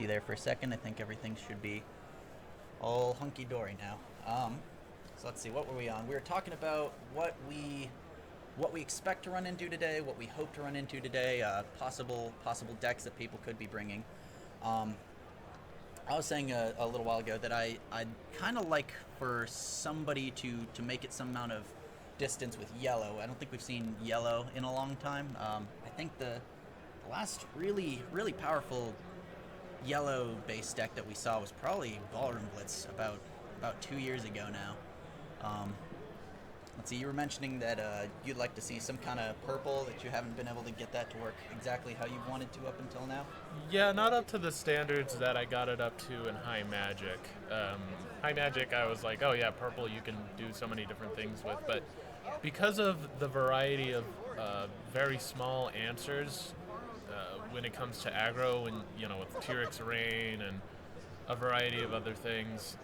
there for a second. I think everything should be all hunky-dory now. So let's see, what were we on? We were talking about what we expect to run into today, what we hope to run into today, possible decks that people could be bringing. Um, I was saying a little while ago that I'd kind of like for somebody to make it some amount of distance with yellow. I don't think we've seen yellow in a long time. I think the last really powerful yellow base deck that we saw was probably Ballroom Blitz about 2 years ago now. Um, let's see, you were mentioning that you'd like to see some kind of purple that you haven't been able to get that to work exactly how you wanted to up until now. Yeah, not up to the standards that I got it up to in High Magic. High Magic, I was like, oh yeah, purple you can do so many different things with, but because of the variety of very small answers when it comes to aggro, and with Tyrix Rain and a variety of other things,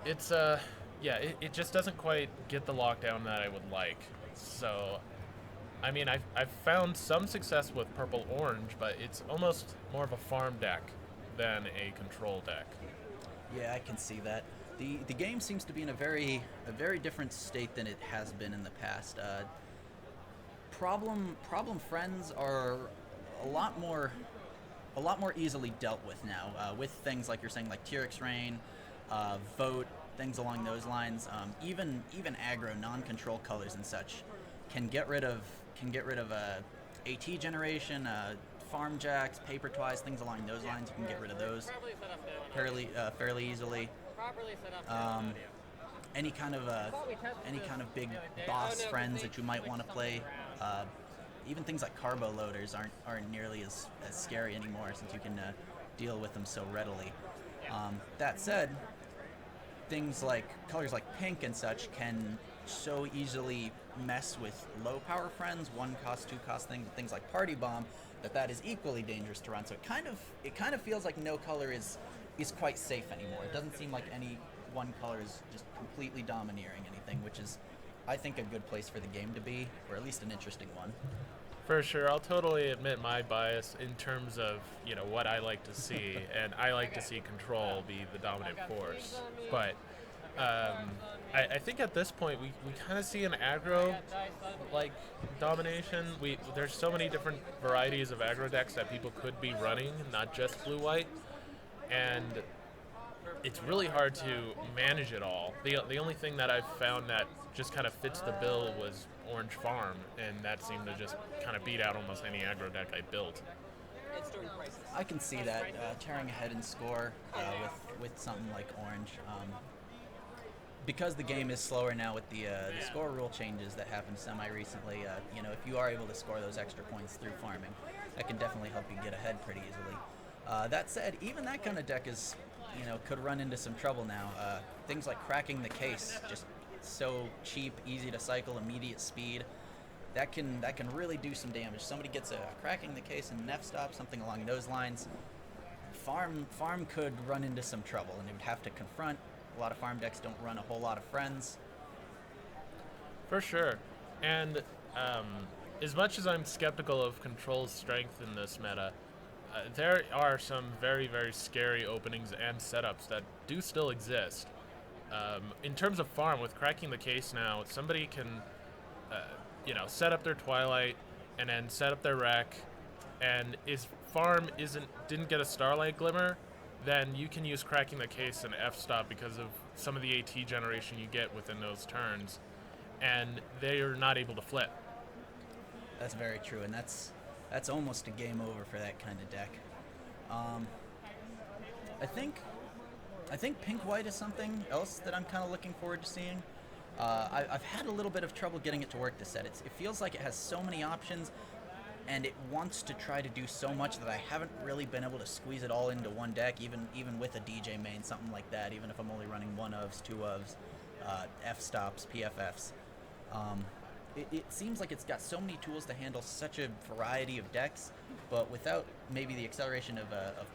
it's yeah, it just doesn't quite get the lockdown that I would like. So I mean, I've found some success with purple orange, but it's almost more of a farm deck than a control deck. Yeah, I can see that. The game seems to be in a very different state than it has been in the past. Problem friends are a lot more a lot more easily dealt with now with things like you're saying, like Tyrix Rain, vote, things along those lines. Even aggro non-control colors and such can get rid of AT generation, farm jacks, paper twice, things along those lines. You can get rid of those fairly easily. Um, any kind of big boss friends that you might want to play. Uh, Even things like carbo loaders aren't nearly as scary anymore since you can deal with them so readily. That said, things like colors like pink and such can so easily mess with low power friends, one cost, two cost things like party bomb, that is equally dangerous to run. So it kind of feels like no color is quite safe anymore. It doesn't seem like any one color is just completely domineering anything, which is, I think, a good place for the game to be, or at least an interesting one. For sure, I'll totally admit my bias in terms of what I like to see, and I like to see control be the dominant force. But I think at this point we kind of see an aggro like domination. There's so many different varieties of aggro decks that people could be running, not just blue white, and it's really hard to manage it all. The only thing that I've found that just kind of fits the bill was Orange Farm, and that seemed to just kind of beat out almost any aggro deck I built. I can see that tearing ahead in score with something like orange. Because the game is slower now with the score rule changes that happened semi recently, if you are able to score those extra points through farming, that can definitely help you get ahead pretty easily. That said, even that kind of deck could run into some trouble now. Things like cracking the case, just so cheap, easy to cycle, immediate speed. That can really do some damage. Somebody gets a cracking the case and F stop, something along those lines. Farm could run into some trouble, and it would have to confront. A lot of farm decks don't run a whole lot of friends. For sure. And um, as much as I'm skeptical of Control's strength in this meta, there are some very, very scary openings and setups that do still exist. In terms of farm, with cracking the case now, somebody can, set up their Twilight and then set up their wreck, and if farm didn't get a Starlight Glimmer, then you can use cracking the case and F-stop because of some of the AT generation you get within those turns, and they are not able to flip. That's very true, and that's almost a game over for that kind of deck. Um, I think I think pink white is something else that I'm kind of looking forward to seeing. I've had a little bit of trouble getting it to work this set. It feels like it has so many options, and it wants to try to do so much that I haven't really been able to squeeze it all into one deck, even with a DJ main, something like that, even if I'm only running one ofs, two ofs, F stops, PFFs. Um, it seems like it's got so many tools to handle such a variety of decks, but without maybe the acceleration of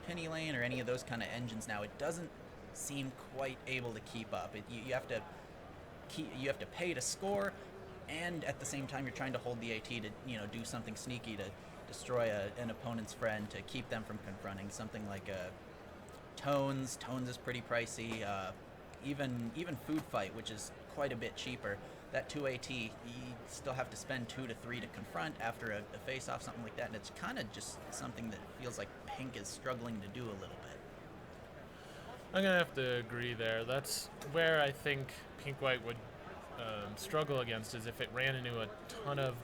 Penny Lane or any of those kind of engines now, it doesn't seem quite able to keep up. You have to pay to score, and at the same time you're trying to hold the AT to do something sneaky to destroy an opponent's friend to keep them from confronting. Something like Tones. Tones is pretty pricey. Even Food Fight, which is quite a bit cheaper. That 2AT, you still have to spend 2 to 3 to confront after a face-off, something like that. And it's kind of just something that feels like Pink is struggling to do a little bit. I'm gonna have to agree there. That's where I think Pink White would struggle against, is if it ran into a ton of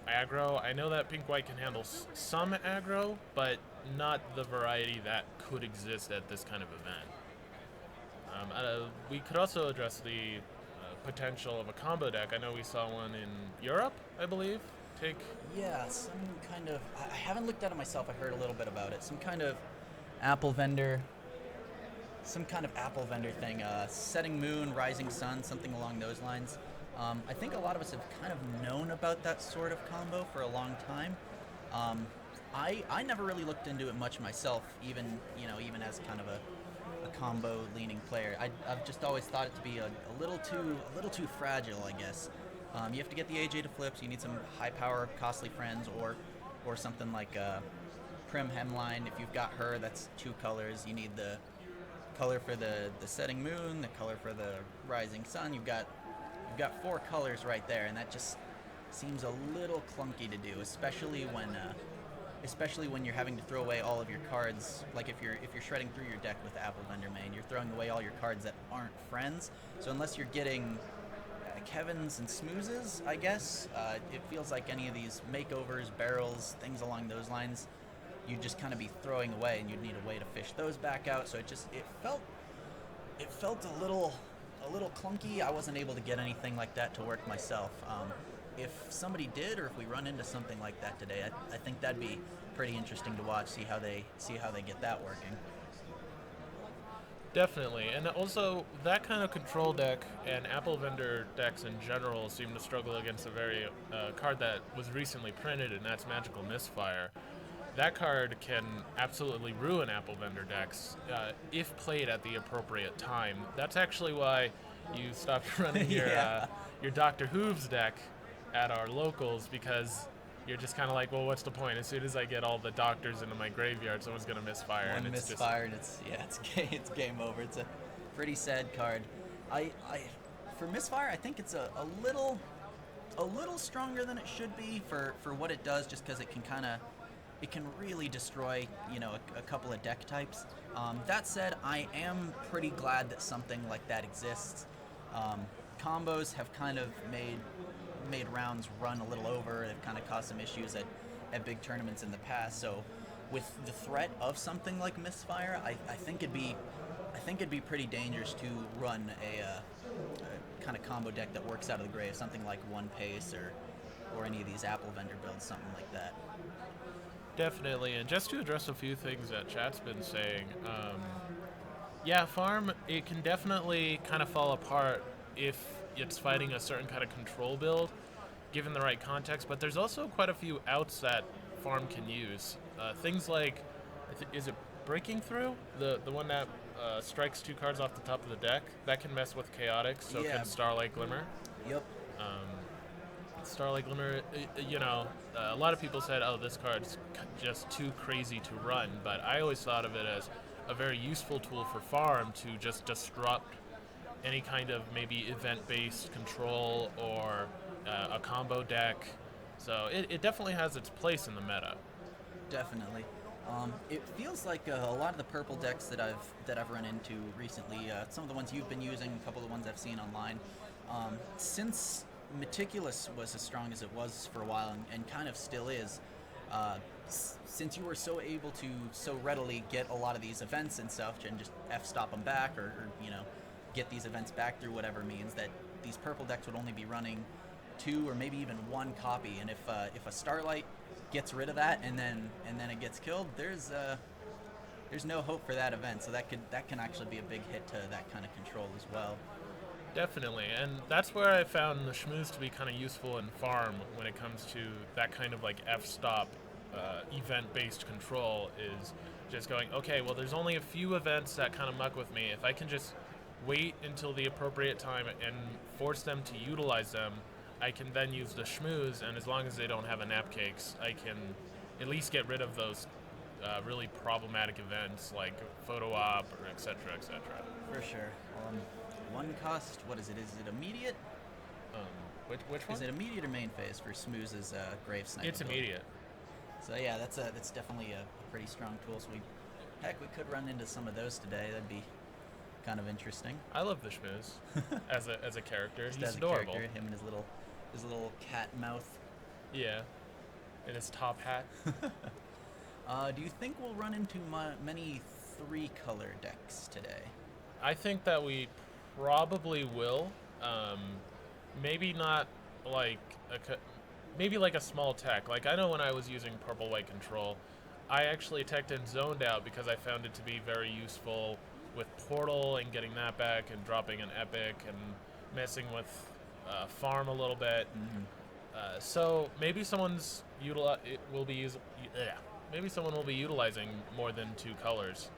aggro. I know that Pink White can handle some aggro, but not the variety that could exist at this kind of event. We could also address the potential of a combo deck. I know we saw one in Europe, I believe. Yeah, some kind of. I haven't looked at it myself. I heard a little bit about it. Some kind of Apple vendor. Some kind of Apple vendor thing. Setting Moon, Rising Sun, something along those lines. I think a lot of us have kind of known about that sort of combo for a long time. I never really looked into it much myself, even as kind of a combo leaning player. I've just always thought it to be a little too fragile, I guess. You have to get the AJ to flips. You need some high power, costly friends, or something like Prim Hemline. If you've got her, that's 2 colors. You need the color for the setting moon, the color for the rising sun. You've got 4 colors right there, and that just seems a little clunky to do, especially when you're having to throw away all of your cards. Like if you're shredding through your deck with Apple Vendor Main, you're throwing away all your cards that aren't friends. So unless you're getting Kevins and Smoozes, I guess, it feels like any of these makeovers, barrels, things along those lines, you'd just kind of be throwing away, and you'd need a way to fish those back out. So it felt a little clunky. I wasn't able to get anything like that to work myself. If somebody did, or if we run into something like that today, I think that'd be pretty interesting to watch. See how they get that working. Definitely, and also that kind of control deck and Apple vendor decks in general seem to struggle against a very card that was recently printed, and that's Magical Misfire. That card can absolutely ruin Apple vendor decks if played at the appropriate time. That's actually why you stopped running your Dr. Hooves deck at our locals, because you're just kind of like, well, what's the point? As soon as I get all the doctors into my graveyard, someone's gonna misfire. One misfire, and it's game over. It's a pretty sad card. I for misfire, I think it's a little stronger than it should be for what it does, just because it can really destroy a couple of deck types. That said, I am pretty glad that something like that exists. Combos have kind of made rounds run a little over. They've kind of caused some issues at big tournaments in the past. So with the threat of something like Misfire, I think it'd be pretty dangerous to run a kind of combo deck that works out of the grave, something like One Pace or any of these Apple vendor builds, something like that. Definitely, and just to address a few things that chat's been saying, farm, it can definitely kind of fall apart if it's fighting a certain kind of control build, given the right context, but there's also quite a few outs that farm can use. Things like, is it Breaking Through? The one that strikes 2 cards off the top of the deck? That can mess with Chaotic, so can Starlight Glimmer. Yep. Starlight Glimmer, a lot of people said, oh, this card's just too crazy to run, but I always thought of it as a very useful tool for farm to just disrupt any kind of maybe event-based control or a combo deck. So it definitely has its place in the meta. Definitely. It feels like a lot of the purple decks that I've run into recently, some of the ones you've been using, a couple of the ones I've seen online, since Meticulous was as strong as it was for a while, and kind of still is, since you were so able to so readily get a lot of these events and stuff and just f-stop them back, or get these events back through whatever means, that these purple decks would only be running 2 or maybe even 1 copy, and if a Starlight gets rid of that and then it gets killed, there's no hope for that event. So that can actually be a big hit to that kind of control as well. Definitely, and that's where I found the Schmooze to be kind of useful in farm when it comes to that kind of like f-stop event-based control, is just going, okay, well, there's only a few events that kind of muck with me. If I can just wait until the appropriate time and force them to utilize them, I can then use the Schmooze, and as long as they don't have a Napcakes, I can at least get rid of those really problematic events like photo op or etc. etc. For sure. One cost. What is it? Is it immediate? Um, which one? Is it immediate or main phase for Smooz's Grave Sniper? It's build? immediate. So yeah, that's definitely a pretty strong tool. So we could run into some of those today. That'd be kind of interesting. I love the Schmooze as a character. Just He's as a adorable. character, him and his little cat mouth. Yeah, and his top hat. Do you think we'll run into many 3-color decks today? I think that we probably will. Maybe not like maybe like a small tech. Like I know when I was using purple white control, I actually teched and zoned out because I found it to be very useful with portal and getting that back and dropping an epic and messing with farm a little bit. Mm-hmm. So maybe someone's maybe someone will be utilizing more than 2 colors.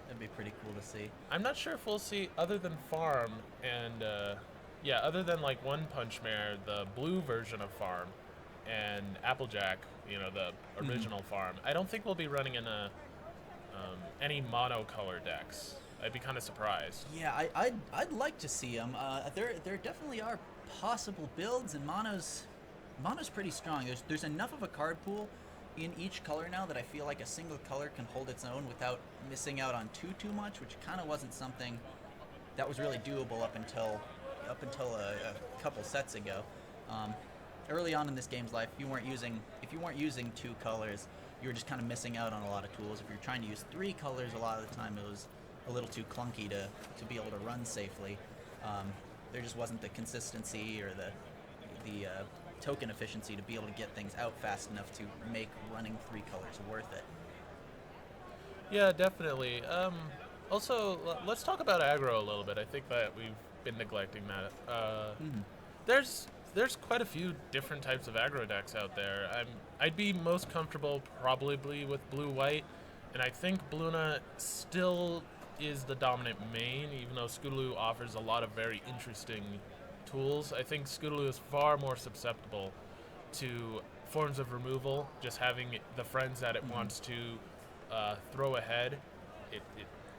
That'd be pretty cool to see. I'm not sure if we'll see, other than farm and other than like One Punch Mare, the blue version of farm, and Applejack, the original farm. I don't think we'll be running in any monocolor decks. I'd be kind of surprised. Yeah, I'd like to see them. There definitely are possible builds, and mono's pretty strong. There's enough of a card pool in each color now that I feel like a single color can hold its own without missing out on too much, which kind of wasn't something that was really doable up until a couple sets ago. Early on in this game's life, if you weren't using 2 colors, you were just kind of missing out on a lot of tools. If you're trying to use 3 colors, a lot of the time it was a little too clunky to be able to run safely. There just wasn't the consistency or the token efficiency to be able to get things out fast enough to make running 3 colors worth it. Yeah, definitely. Also, let's talk about aggro a little bit. I think that we've been neglecting that. There's quite a few different types of aggro decks out there. I'd be most comfortable probably with blue-white, and I think Bluna still is the dominant main, even though Scootaloo offers a lot of very interesting tools. I think Scootaloo is far more susceptible to forms of removal, just having the friends that it wants to throw ahead.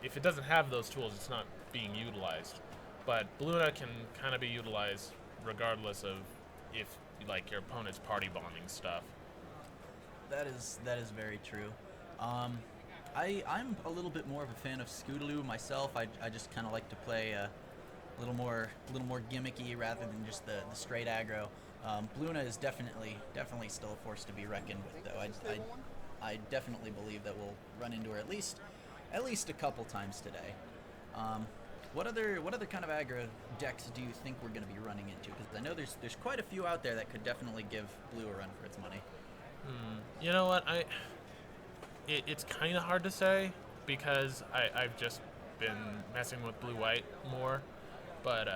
If it doesn't have those tools, it's not being utilized. But Bluna can kind of be utilized regardless of if like your opponent's party bombing stuff. That is very true. I'm a little bit more of a fan of Scootaloo myself. I just kind of like to play a little more gimmicky rather than just the straight aggro. Bluna is definitely still a force to be reckoned with, though. I definitely believe that we'll run into her at least a couple times today. What other kind of aggro decks do you think we're going to be running into? Because I know there's quite a few out there that could definitely give Blue a run for its money. You know what? It's kind of hard to say because I've just been messing with blue-white more, but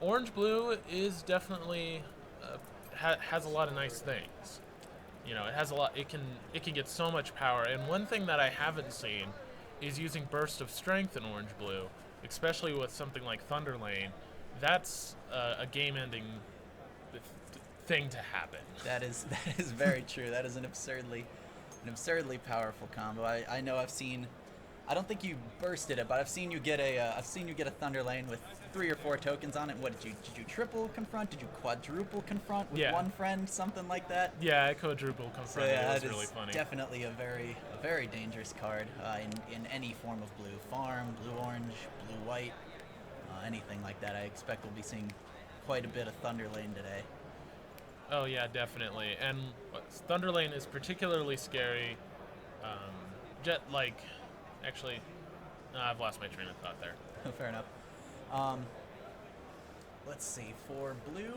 orange-blue is definitely has a lot of nice things. It has a lot. It can get so much power, and one thing that I haven't seen is using Burst of Strength in orange-blue, especially with something like Thunder Lane. That's a game-ending thing to happen. That is very true. That is an absurdly powerful combo. I know I don't think you bursted it, but I've seen you get a Thunder Lane with 3 or 4 tokens on it. What did you triple confront? Did you quadruple confront with one friend, something like that? Yeah, I quadruple confront. So yeah, it was really funny. Definitely a very dangerous card in any form of blue. Farm, blue orange, blue white, anything like that. I expect we'll be seeing quite a bit of Thunder Lane today. Oh yeah, definitely. And Thunder Lane is particularly scary. Actually, I've lost my train of thought there. Fair enough. Let's see. For blue,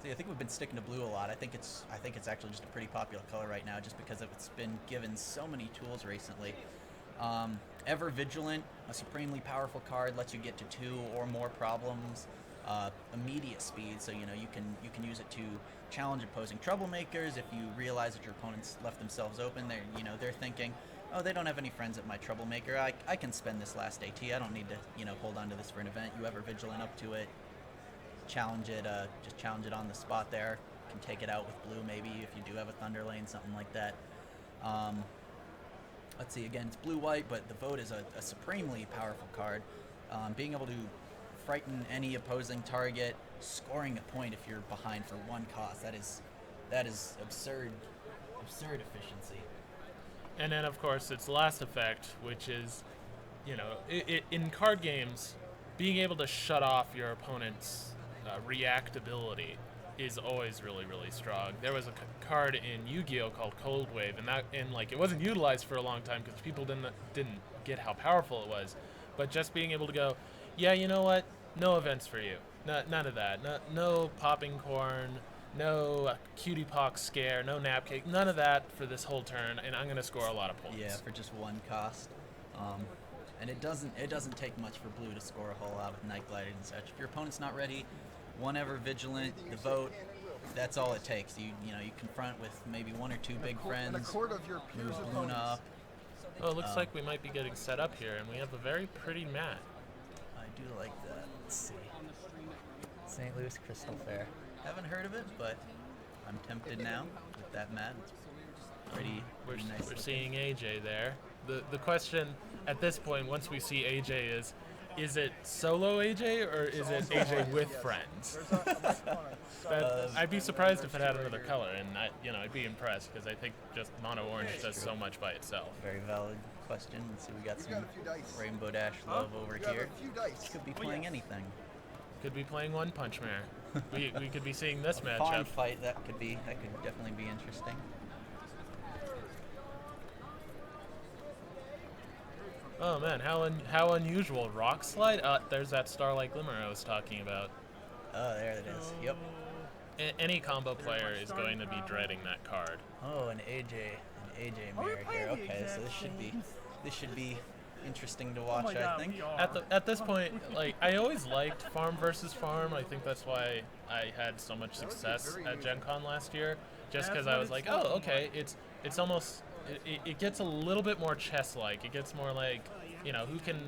I think we've been sticking to blue a lot. I think it's actually just a pretty popular color right now, just because it's been given so many tools recently. Ever Vigilant, a supremely powerful card, lets you get to 2 or more problems. Immediate speed, so you can use it to challenge opposing troublemakers. If you realize that your opponent's left themselves open, they're thinking, oh, they don't have any friends at my troublemaker. I can spend this last AT. I don't need to hold on to this for an event. You Ever Vigilant up to it, challenge it, just challenge it on the spot there. can take it out with blue maybe if you do have a Thunder Lane, something like that. Um, let's see, again, it's blue-white, but the Vote is a supremely powerful card. Being able to frighten any opposing target, scoring a point if you're behind for 1 cost, that is absurd efficiency. And then, of course, its last effect, which is, in card games, being able to shut off your opponent's reactability is always really, really strong. There was a card in Yu-Gi-Oh called Cold Wave, and it wasn't utilized for a long time because people didn't get how powerful it was. But just being able to go, yeah, you know what? No events for you. None of that. No popping corn. No cutie pox scare. No nap cake. None of that for this whole turn, and I'm gonna score a lot of points. Yeah, for just 1 cost. And it doesn't take much for blue to score a whole lot with Night Glider and such. If your opponent's not ready, 1 Ever Vigilant, the Vote, that's all it takes. You confront with maybe 1 or 2 big friends, move Luna up. Oh, it looks like we might be getting set up here, and we have a very pretty mat. I do like that. Let's see. St. Louis Crystal Fair. Haven't heard of it, but I'm tempted now with that mat. It's pretty nice. We're seeing AJ there. The question at this point, once we see AJ, is it solo AJ or is it AJ with friends? I'd be surprised if it had another color, and I'd be impressed because I think just mono orange does so much by itself. Very valid question. Let's see, we got some Rainbow Dash love over here. Could be playing anything. Could be playing One Punch Man. we could be seeing this matchup. Fawn fight, that could definitely be interesting. Oh man, how unusual! Rock Slide. There's that Starlight Glimmer I was talking about. Oh, there it is. Yep. Any combo player is going to be dreading that card. Oh, an AJ mirror here. Okay, so this should be interesting to watch. I think. At this point, I always liked Farm versus Farm. I think that's why I had so much success at GenCon last year. Just because I was like, oh, okay, it's almost. It gets a little bit more chess-like. It gets more like, who can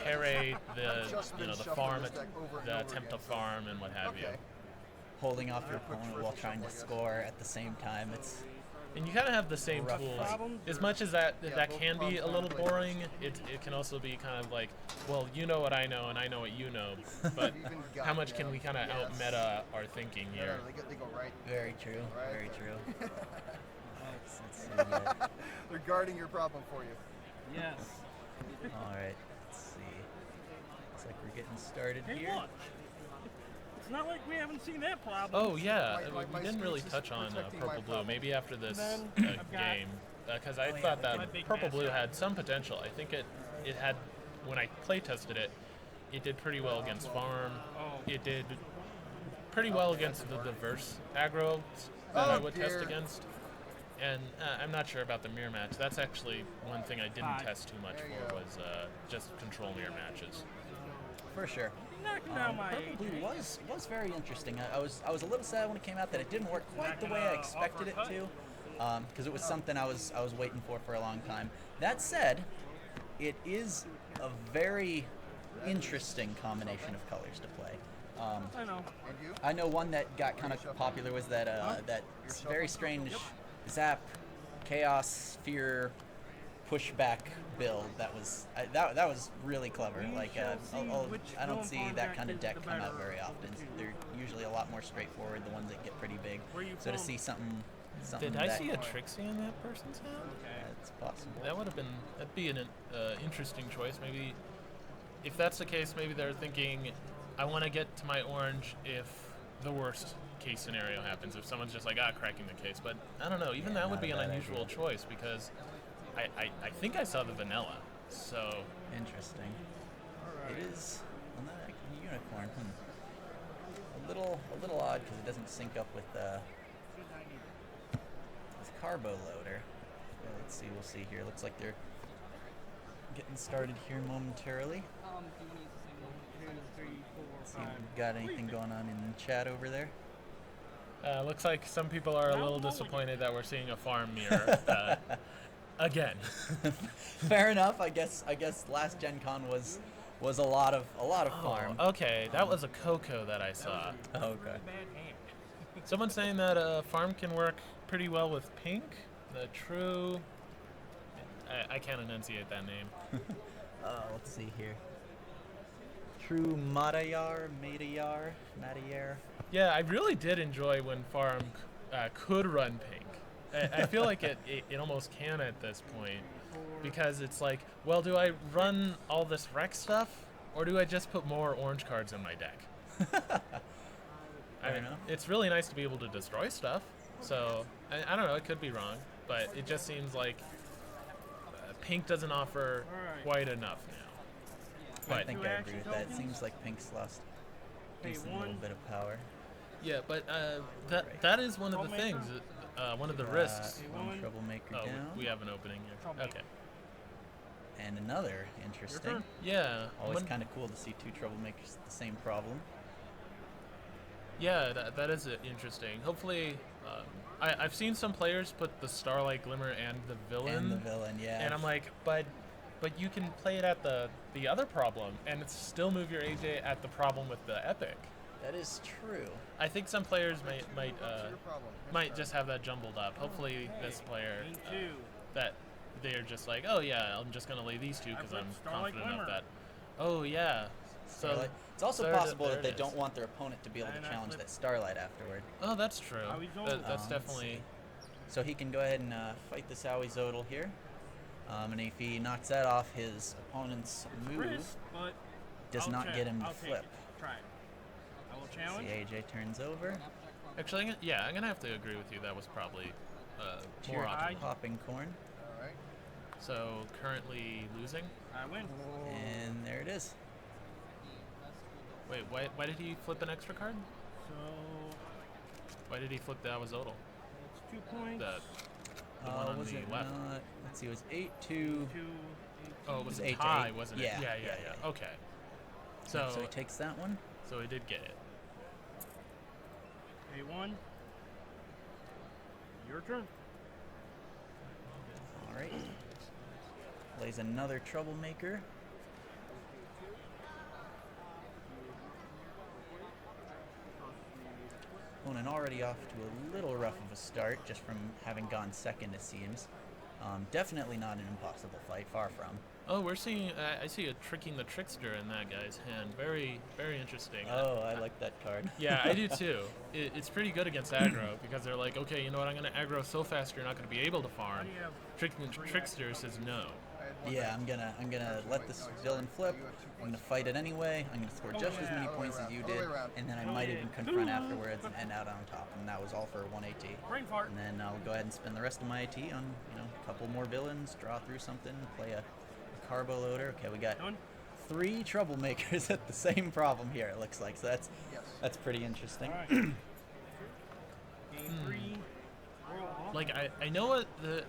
parry the farm, the attempt to farm, and what have you. Holding off your opponent while trying to score at the same time. And you kind of have the same tools. As much as that can be a little boring, it can also be kind of like, well, you know what I know, and I know what you know. But how much can we kind of out-meta our thinking here? Very true. Very true. Let's see. They're guarding your problem for you. Yes. All right. Let's see. Looks like we're getting started here. Look. It's not like we haven't seen that problem. Oh yeah, we didn't really touch on purple blue. Maybe after this game, because I thought that purple blue had some potential. I think it had, when I play tested it, it did pretty well against farm. It did pretty well against the diverse aggro that I would test against. And I'm not sure about the mirror match. That's actually one thing I didn't test too much for, was just control mirror matches. For sure. Purple Blue was very interesting. I was a little sad when it came out that it didn't work quite the way I expected it to, because it was something I was waiting for a long time. That said, it is a very interesting combination of colors to play. I know one that got kind of popular was that very strange Zap, Chaos, Fear, Pushback build. That was really clever. I don't see that kind of deck come out very often. They're usually a lot more straightforward, the ones that get pretty big. So to see something Did I see a Trixie in that person's hand? It's possible. That'd be an interesting choice. Maybe if that's the case, maybe they're thinking, I want to get to my orange if the worst case scenario happens, if someone's just like, cracking the case. But I don't know, even that would be an unusual choice, because I think I saw the vanilla, so... Interesting. It is a unicorn. A little odd, because it doesn't sync up with this carbo loader. Let's see, we'll see here. Looks like they're getting started here momentarily. Let's see if we've got anything going on in the chat over there. Looks like some people are a little disappointed that we're seeing a farm mirror again. Fair enough. I guess last Gen Con was a lot of farm. Okay, that was a Coco that I saw. Okay. Someone's saying that farm can work pretty well with pink. The true. I can't enunciate that name. Let's see here. True Madayar, Madayar. Yeah, I really did enjoy when farm could run pink. I feel like it almost can at this point, because it's like, well, do I run all this wreck stuff, or do I just put more orange cards in my deck? I don't know. It's really nice to be able to destroy stuff. So I don't know. It could be wrong, but it just seems like pink doesn't offer quite enough now. I But think I agree with that. It seems like Pink's lost decent little bit of power. yeah, but that is one of the things. One of the risks. One troublemaker Oh, down. we have an opening here. Okay. And another interesting. turn. Yeah. Always kind of cool to see two troublemakers with the same problem. Yeah, that is interesting. Hopefully, I've seen some players put the Starlight Glimmer and the villain. And the villain, yeah. And I'm like, but you can play it at the other problem and it's still move your AJ at the problem with the epic. That is true. I think some players might Your problem. might just have that jumbled up. Hopefully, this player that they're just like, oh yeah, I'm just gonna lay these two because put I'm Starlight confident enough Glimmer. that. Oh yeah. So Starlight. It's also there possible there that they it don't is. want their opponent to be able And to I challenge flip- that Starlight afterward. Oh, that's true. Owie Zodal. That's Let's definitely. see. So he can go ahead and fight this Owie Zodal here. And if he knocks that off, his opponent's move Risk, but does I'll not check. get him to I'll take flip. it. Try it. I will See, challenge. AJ turns over. Actually, I'm gonna have to agree with you. That was probably more Tier optimal. popping corn. All right. So currently losing. I win. And there it is. Wait, why did he flip an extra card? So Why did he flip the Awazodal? it's 2 points. The one on was the it left. not? Let's see, it was 8-2. 2, Oh, it was It a was 8 to tie, 8. wasn't Yeah, it? Yeah. yeah. Okay. So So he takes that one. so he did get it. A1. Your turn. All right. Lays another troublemaker. Opponent already off to a little rough of a start, just from having gone second, it seems. Definitely not an impossible fight, far from. Oh, we're seeing. I see a tricking the trickster in that guy's hand. Very, very interesting. Oh, I like that card. Yeah, I do too. It's pretty good against aggro because they're like, okay, you know what? I'm gonna aggro so fast you're not gonna be able to How farm. do you have? Tricking the trickster says no. I had one Yeah, back. I'm gonna let this villain flip. I'm gonna fight it anyway. I'm gonna score just as many Other way points as around, you other did, way around. and then I Oh, might yeah. even confront afterwards and end out on top. And that was all for 1 AT. Brain fart. And then I'll go ahead and spend the rest of my AT on, a couple more villains, draw through something, play a carbo loader. Okay, we got Done. 3 troublemakers at the same problem here, it looks like. So Yes. that's pretty interesting. All right. Game 3. Roll. Like I know what the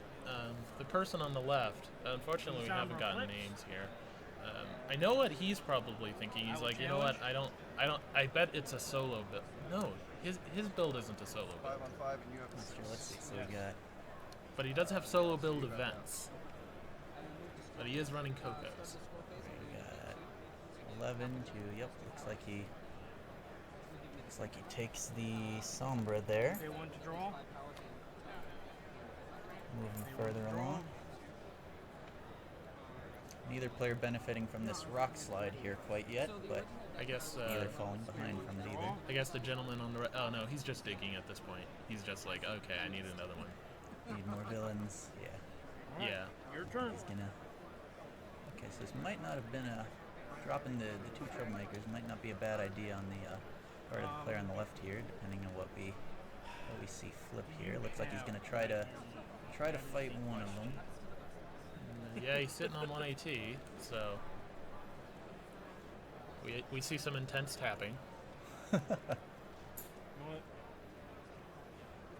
person on the left. Unfortunately, we Sound haven't on gotten flips. names here. I know what he's probably thinking. He's I will like, you know what? challenge. I bet it's a solo build. No, his build isn't a solo build. 5 on 5, and you have Let's 6. let's see. So we Yes. got But he does have solo build events. But he is running Cocos. we got 11 to looks like he takes the Sombra there. A1 to draw. Moving further along. Neither player benefiting from this rock slide here quite yet, but I guess neither falling behind from it either. I guess the gentleman on the right. Oh no, he's just digging at this point. He's just like, okay, I need another one. Need more villains. Yeah. All right. Yeah. Your turn. He's gonna. Okay, so this might not have been a dropping the 2 troublemakers might not be a bad idea on the part of the player on the left here, depending on what we see flip here. Looks like he's gonna try to fight one of them. Yeah, he's sitting on 1 AT, so we see some intense tapping. You know what?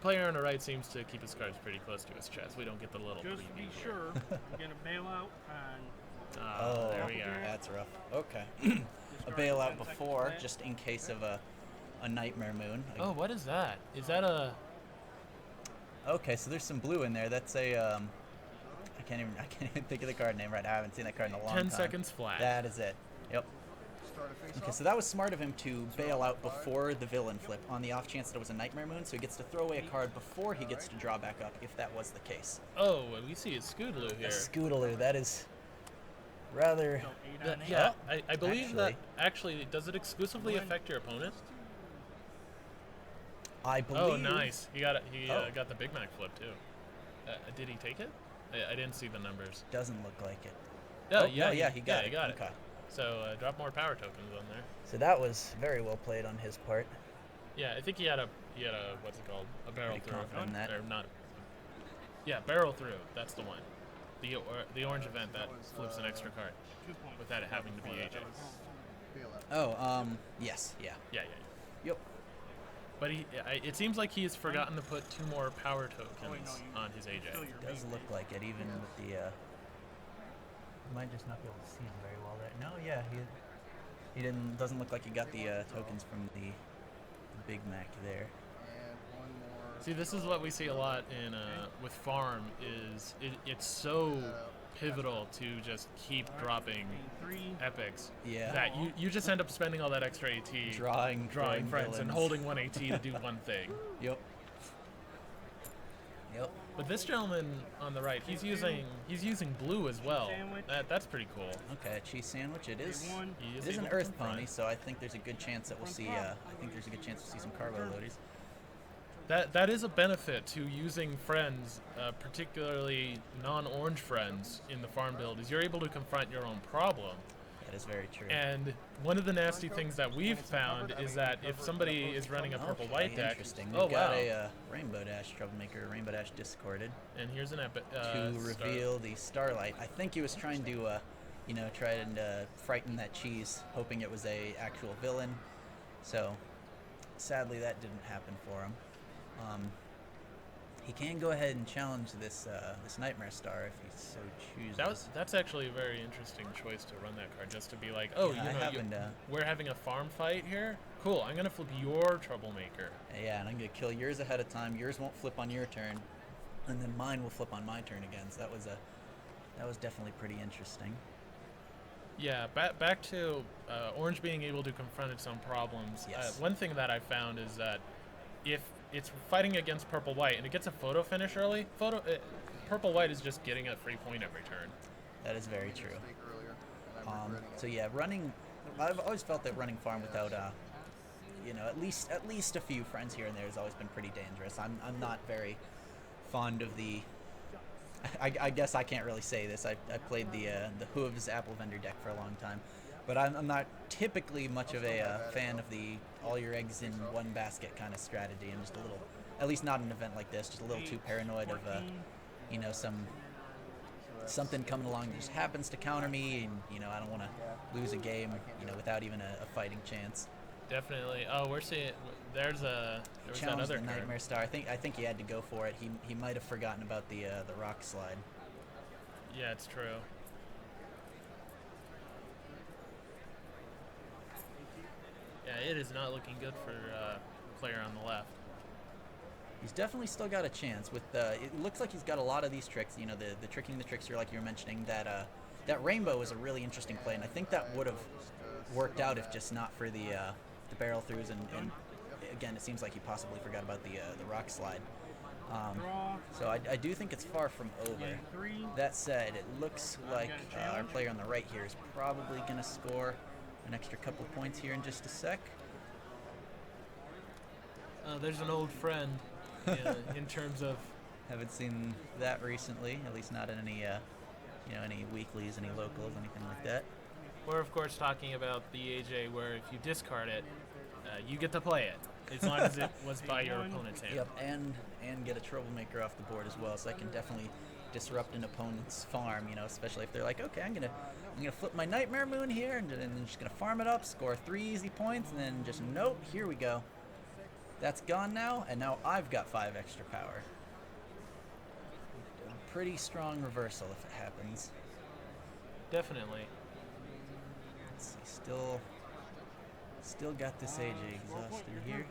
Player on the right seems to keep his cards pretty close to his chest. We don't get the little Just to be preview here. sure, I'm gonna bail out on Ah, there we are. That's rough. Okay. A discard bailout 10 seconds before, left. just in case of a nightmare moon. Oh, what is that? Is that a? Okay, so there's some blue in there. That's a I can't even think of the card name right now. I haven't seen that card in a long 10 time. seconds flat. That is it. Yep. Start a face Okay, off. so that was smart of him to bail out before the villain flip on the off chance that it was a Nightmare Moon, so he gets to throw away a card before he gets to draw back up, if that was the case. Oh, we see a Scootaloo A here. Scootaloo, that is rather... So 8 Yeah, on 8. yeah, I believe that actually- actually, does it exclusively affect your opponent? I believe... Oh, nice. He got it. He Oh. got the Big Mac flip too. Did he take it? I didn't see the numbers. Doesn't look like it. Oh, Oh, yeah, no, yeah, he got He it. got it. Okay. So drop more power tokens on there. So that was very well played on his part. Yeah, I think he had a what's it called? A barrel Pretty through. confident in that. Or not. Yeah, barrel through. That's the one. The orange event that flips an extra card 2 points. without it having to be AJ. Bailout. Oh, yes, yeah. Yeah. Yep. But it seems like he has forgotten to put 2 more power Oh, wait, tokens no, on his Still AJ. your Does main look base. like it, even with the, You might just not be able to see him very well there. No, yeah, he doesn't look like he got the tokens from the Big Mac there. And one more. See, this is what we see a lot in with farm is it's so pivotal to just keep dropping Main 3. epics Yeah. that you just end up spending all that extra AT Drawing friends and villains. holding 1 AT to do one thing. Yep. Yep. But this gentleman on the right, he's using blue as well. Sandwich. That's pretty cool. Okay, cheese sandwich. It is. One. He It is an able to Earth confront. pony, so I think there's a good chance that we'll see. I think there's a good chance we'll see some carbo loadies. That is a benefit to using friends, particularly non-orange friends in the farm build, is you're able to confront your own problem. That is very true. And one of the nasty things that we've found is that if somebody is running a purple-white Okay, deck, interesting. oh We've got wow, a Rainbow Dash troublemaker, Rainbow Dash discarded and here's an epic to reveal the Starlight. I think he was trying to, try and frighten that cheese, hoping it was a actual villain. So, sadly, that didn't happen for him. He can go ahead and challenge this Nightmare Star if he so chooses. That's actually a very interesting choice to run that card, just to be like, oh, Yeah, we're having a farm fight here. Cool, I'm gonna flip your troublemaker. Yeah, and I'm gonna kill yours ahead of time. Yours won't flip on your turn, and then mine will flip on my turn again. So that was definitely pretty interesting. Yeah, back to Orange being able to confront its own problems. Yes. One thing that I found is that if it's fighting against purple-white and it gets a photo finish early, purple-white is just getting a free point every turn. That is very true. Mistake earlier, and I'm regretting it. So yeah, running. I've always felt that running farm without, at least a few friends here and there has always been pretty dangerous. I'm not very fond of the. I guess I can't really say this. I played the Hooves Apple Vendor deck for a long time, but I'm not typically much of a fan of the all your eggs in one basket kind of strategy. I'm just a little, at least not an event like this, just a little too paranoid of, 14. something coming along that just happens to counter me, and I don't want to lose a game, without even a fighting chance. Definitely. Oh, we're seeing. There was that Challenge other the card. Nightmare Star. I think he had to go for it. He might have forgotten about the rock slide. Yeah, it's true. Yeah, it is not looking good for player on the left. He's definitely still got a chance. With it looks like he's got a lot of these tricks. The tricking the trickster, like you were mentioning. That rainbow is a really interesting play, and I think that would have worked out if just not for the barrel throughs and again, it seems like he possibly forgot about the rock slide. Draw. So I do think it's far from over. Main 3. That said, it looks like got a our challenge. player on the right here is probably going to score an extra couple of points here in just a sec. There's an old friend in terms of. Haven't seen that recently, at least not in any any weeklies, any locals, anything like that. We're of course talking about the AJ where if you discard it, you get to play it as long as it was by your opponent's hand. Yep, and get a troublemaker off the board as well, so I can definitely disrupt an opponent's farm. Especially if they're like, okay, I'm gonna flip my Nightmare Moon here, and then just gonna farm it up, score 3 easy points, and then just nope, here we go. That's gone now, and now I've got 5 extra power. A pretty strong reversal if it happens. Definitely. Let's see, still got this AJ exhausted here.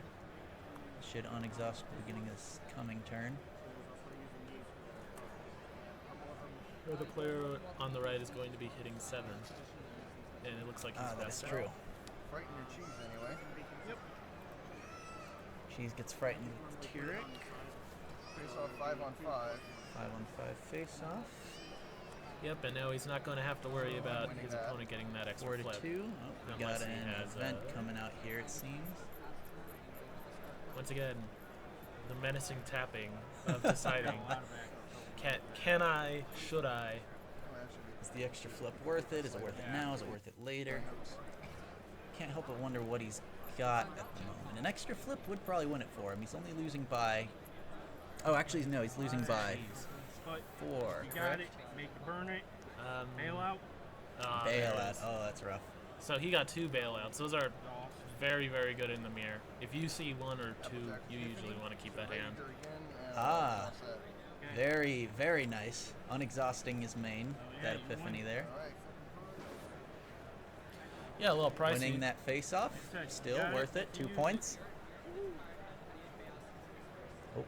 Should unexhaust beginning of this coming turn. Where the player on the right is going to be hitting 7, and it looks like he's That's got true. frighten your cheese anyway. Yep. Cheese gets frightened with the Tyrek. Face off 5 on 5. 5-on-5 face off. Yep, and now he's not going to have to worry about winning his that. opponent getting that extra 4 to flip. 2. Oh, we Unless got he an has, event coming out here, it seems. Once again, the menacing tapping of deciding, can I, should I? Well, that should be Is the extra flip worth it? Is it worth it now? Is it worth it later? Can't help but wonder what he's got at the moment. An extra flip would probably win it for him. He's only losing by... Oh, actually, no, he's losing by But 4, you got correct? it. Make it burn it. Um, Bailout. there it Bailout. is. Oh, that's rough. So he got 2 bailouts. Those are Awesome. very, very good in the mirror. If you see 1 or 2, you usually want to keep that hand. Ranger again, and Ah. all set. Very, very nice. Unexhausting his main. Oh, yeah, That you epiphany won. there. All right. Yeah, a little pricey. Winning that face off. Good. Still Got it. worth it. 2 Use it. points. Oh.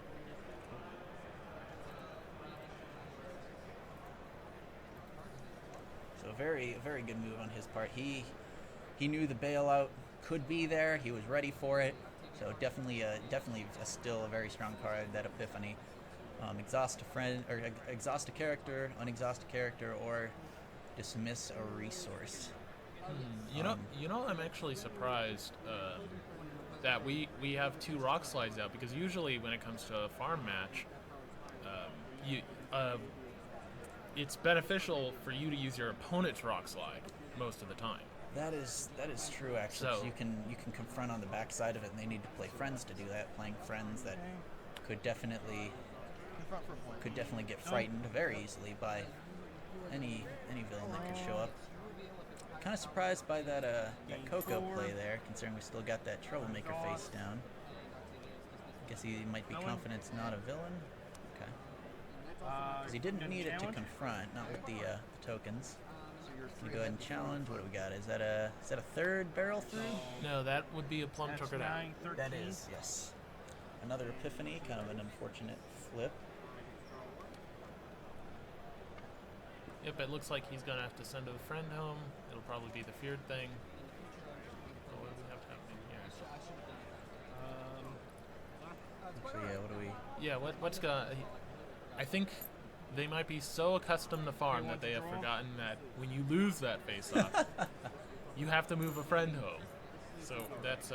So very, very good move on his part. He knew the bailout could be there. He was ready for it. So definitely still a very strong card. That epiphany. Exhaust a friend or exhaust a character, unexhaust a character, or dismiss a resource. You know, I'm actually surprised that we have 2 rock slides out, because usually when it comes to a farm match, it's beneficial for you to use your opponent's rock slide most of the time. That is true actually. 'Cause So- you can confront on the backside of it, and they need to play friends to do that. Playing friends that could definitely Confront for a point. get frightened very easily by any villain that could show up. Kind of surprised by that Coco play there, considering we still got that troublemaker face down. Guess he might be confident it's not a villain. Okay. Because he didn't need it to confront, not with the tokens. So you're Can 3 you go ahead and challenge? What do we got? Is that a 3rd barrel through? No, that would be a plum That's choker down. 9, 13. That is, yes. Another epiphany, kind of an unfortunate flip. Yep, it looks like he's gonna have to send a friend home. It'll probably be the feared thing. Oh, what do we have happening here? So yeah, what do we... Yeah, what's gonna? I think they might be so accustomed to farm that they have forgotten that when you lose that face-off, you have to move a friend home. So that's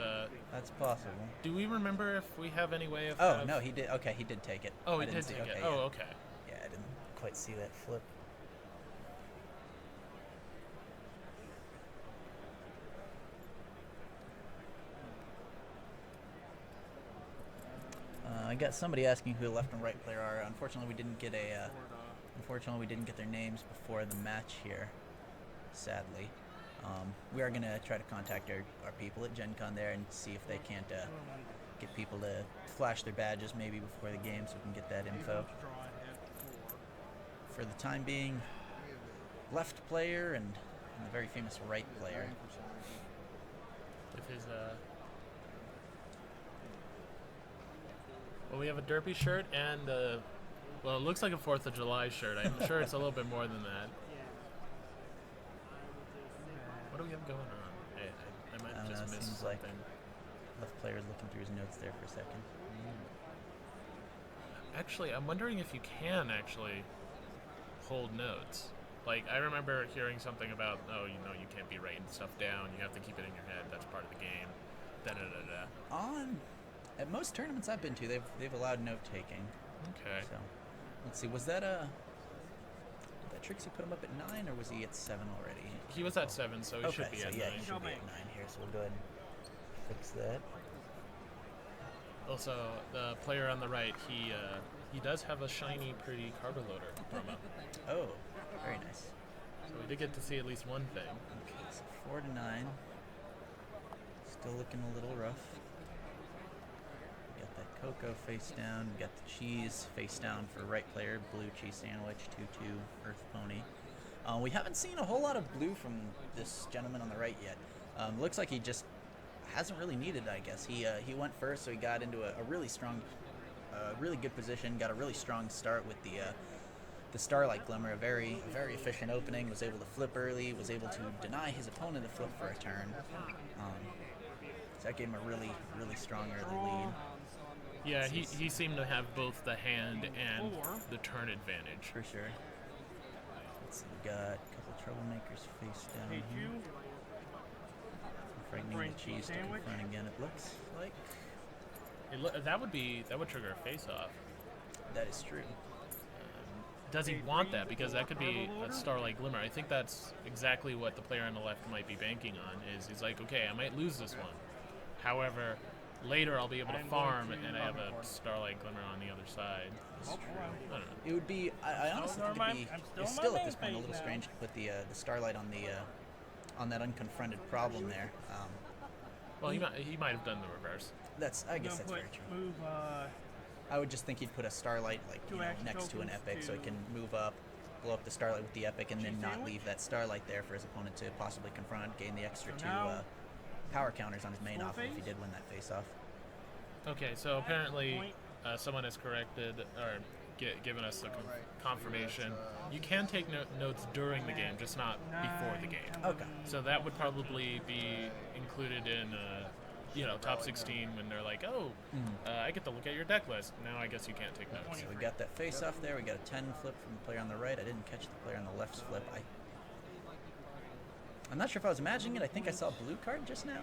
That's possible. Do we remember if we have any way of? Oh, no, he did. Okay, he did take it. Oh, I he didn't did see- take it. okay, Oh, yeah. okay. Yeah, I didn't quite see that flip. I got somebody asking who the left and right player are. Unfortunately, we didn't get their names before the match here. Sadly, we are gonna try to contact our people at GenCon there and see if they can't get people to flash their badges maybe before the game, so we can get that info. For the time being, left player and the very famous right player. With his well, we have a derpy shirt and well, it looks like a 4th of July shirt. I'm sure it's a little bit more than that. What do we have going on? I might I don't just know, it miss seems something. like left player's looking through his notes there for a second. Actually, I'm wondering if you can actually hold notes. Like, I remember hearing something about, oh, you know, you can't be writing stuff down. You have to keep it in your head. That's part of the game. Da-da-da-da. At most tournaments I've been to, they've allowed note taking. Okay. So let's see, was that did that Trixie put him up at 9 or was he at 7 already? He was at 7, so he should be so at yeah, 9. he should be at 9 here. So we'll go ahead and fix that. Also, the player on the right, he does have a shiny, pretty carbo loader promo. Oh, very nice. So we did get to see at least one thing. Okay, so 4 to 9. Still looking a little rough. Got that cocoa face down. Got the cheese face down for right player. Blue cheese sandwich, 2-2 Earth Pony. We haven't seen a whole lot of blue from this gentleman on the right yet. Looks like he just hasn't really needed it, I guess. He went first, so he got into a really strong, really good position. Got a really strong start with the the Starlight Glimmer, a very efficient opening, was able to flip early, was able to deny his opponent a flip for a turn. So that gave him a really strong early lead. Yeah, he seemed to have both the hand and the turn advantage. For sure. Let's see, we got a couple troublemakers face down Hey, here. you. Frightening the cheese to Sandwich? confront again, it looks like. That would trigger a face off. That is true. Does he want that? Because that could be a Starlight Glimmer. I think that's exactly what the player on the left might be banking on. Is he's like, okay, I might lose this one. However, later I'll be able to farm, and I have a Starlight Glimmer on the other side. It's true. I don't know. It would be. I honestly think it'd be. I'm It's still still in at my this point a main little phase strange to put the Starlight on the on that unconfronted problem there. Well, he might have done the reverse. I guess that's very true. Move, I would just think he'd put a Starlight Two action next to an tokens Epic, so he to- can move up, blow up the Starlight with the Epic, and then Cheese not sandwich? leave that Starlight there for his opponent to possibly confront, gain the extra So two now, power counters on his main full off if he phase? did win that face-off. Okay, so apparently Point. someone has corrected or given us a Right. confirmation. That's, You can take notes during the game, just not before the game. Okay. So that would probably be included in, top 16 when they're like, oh, I get to look at your deck list. Now I guess you can't take notes. So we got that face-off there. We got a 10 flip from the player on the right. I didn't catch the player on the left's flip. I'm not sure if I was imagining it. I think I saw a blue card just now.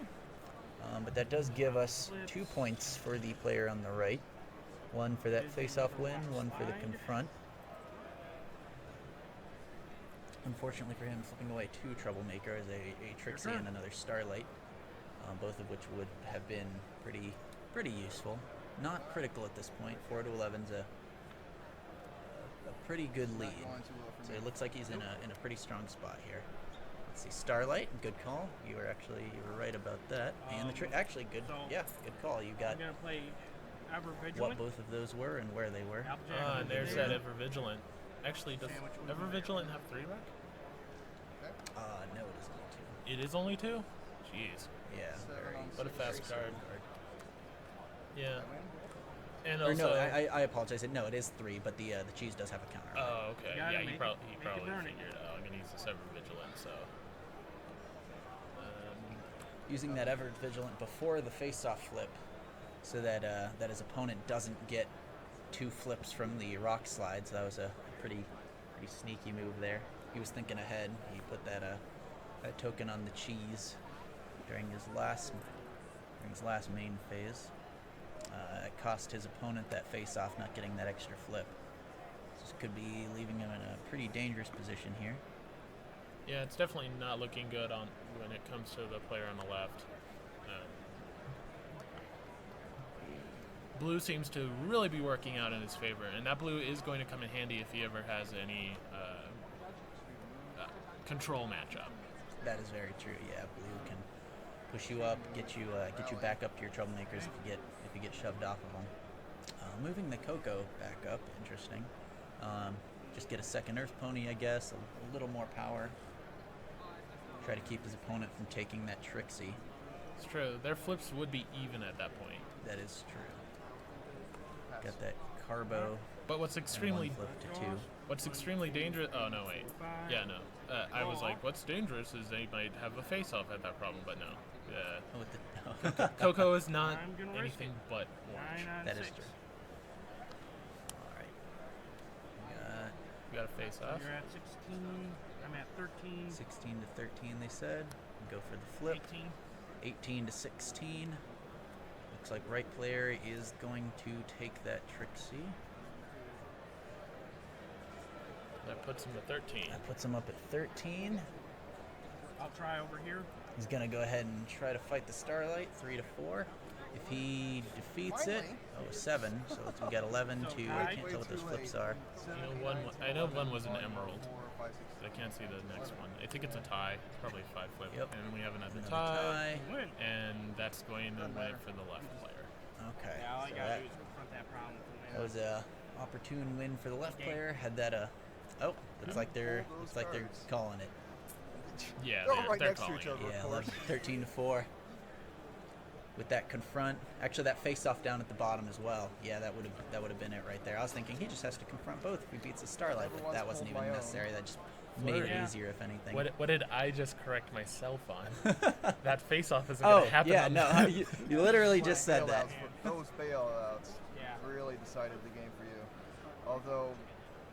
But that does give us 2 points for the player on the right. One for that face-off win, one for the confront. Unfortunately for him, flipping away 2 troublemakers, a Trixie and another Starlight, both of which would have been pretty useful. Not critical at this point. 4 to 11's a pretty good lead. Not going too well for So me. it looks like he's in a pretty strong spot here. Let's see, Starlight, good call. You were right about that. And the actually good, so yeah, good call. You got I'm gonna play Ever what Vigilant. both of those were and where they were. Ah, and there's that Ever Vigilant. Actually, does Ever Vigilant have 3 rec? No, it is only 2. It is only 2? Jeez. Yeah, very. What a fast card. Yeah. And Or also, no, I apologize. No, it is 3, but the cheese does have a counter. on it. oh, okay. You gotta Yeah, he make it- probably make it burn it. figured out. I'm gonna use this Ever Vigilant, so. Using that Ever Vigilant before the face-off flip, so that that his opponent doesn't get 2 flips from the rock slide. So that was a pretty sneaky move there. He was thinking ahead. He put that token on the cheese during his last main phase. It cost his opponent that face-off, not getting that extra flip. This could be leaving him in a pretty dangerous position here. Yeah, it's definitely not looking good when it comes to the player on the left. Blue seems to really be working out in his favor, and that blue is going to come in handy if he ever has any control matchup. That is very true. Yeah, blue can push you up, get you back up to your troublemakers if you get shoved off of them. Moving the Coco back up, interesting. Just get a second Earth Pony, I guess, a little more power. Try to keep his opponent from taking that Trixie. It's true. Their flips would be even at that point. That is true. Got that Carbo. But what's and extremely one flip to 2. What's extremely dangerous? Oh no, wait. Yeah, no. I was like, what's dangerous is they might have a face-off at that problem, but no. Oh, with the, Coco is not I'm gonna risk anything it. but orange. 9 on That is 6. true. All right. You got a face-off. You're at 16. I'm at 13. 16 to 13, they said. Go for the flip. 18. 18 to 16. Looks like right player is going to take that Trixie. That puts him to 13. That puts him up at 13. I'll try over here. He's going to go ahead and try to fight the Starlight, 3 to 4. If he defeats it, Finally. 7. So we got 11 So to, I tied. can't tell what those flips are. I know one was an emerald. 4, 5, 6, I can't see the next one. I think it's a tie. It's probably 5 flip. Yep. And then we have another Another tie. tie. Win. And that's going to win for the left player. Okay. Yeah, all I so gotta that, do is confront that problem. that was a opportune win for the left player. Had that looks like they're calling it. Yeah, They're they're, right they're next to calling each it. other. Yeah, Of course. 13 to 4. with that confront. Actually, that face-off down at the bottom as well. Yeah, that would have been it right there. I was thinking he just has to confront both if he beats the Starlight, but that wasn't even necessary. That just made it easier, if anything. What did I just correct myself on? That face-off isn't going to happen. Yeah, on no, that. you literally just said that. Those bailouts really decided the game for you. Although,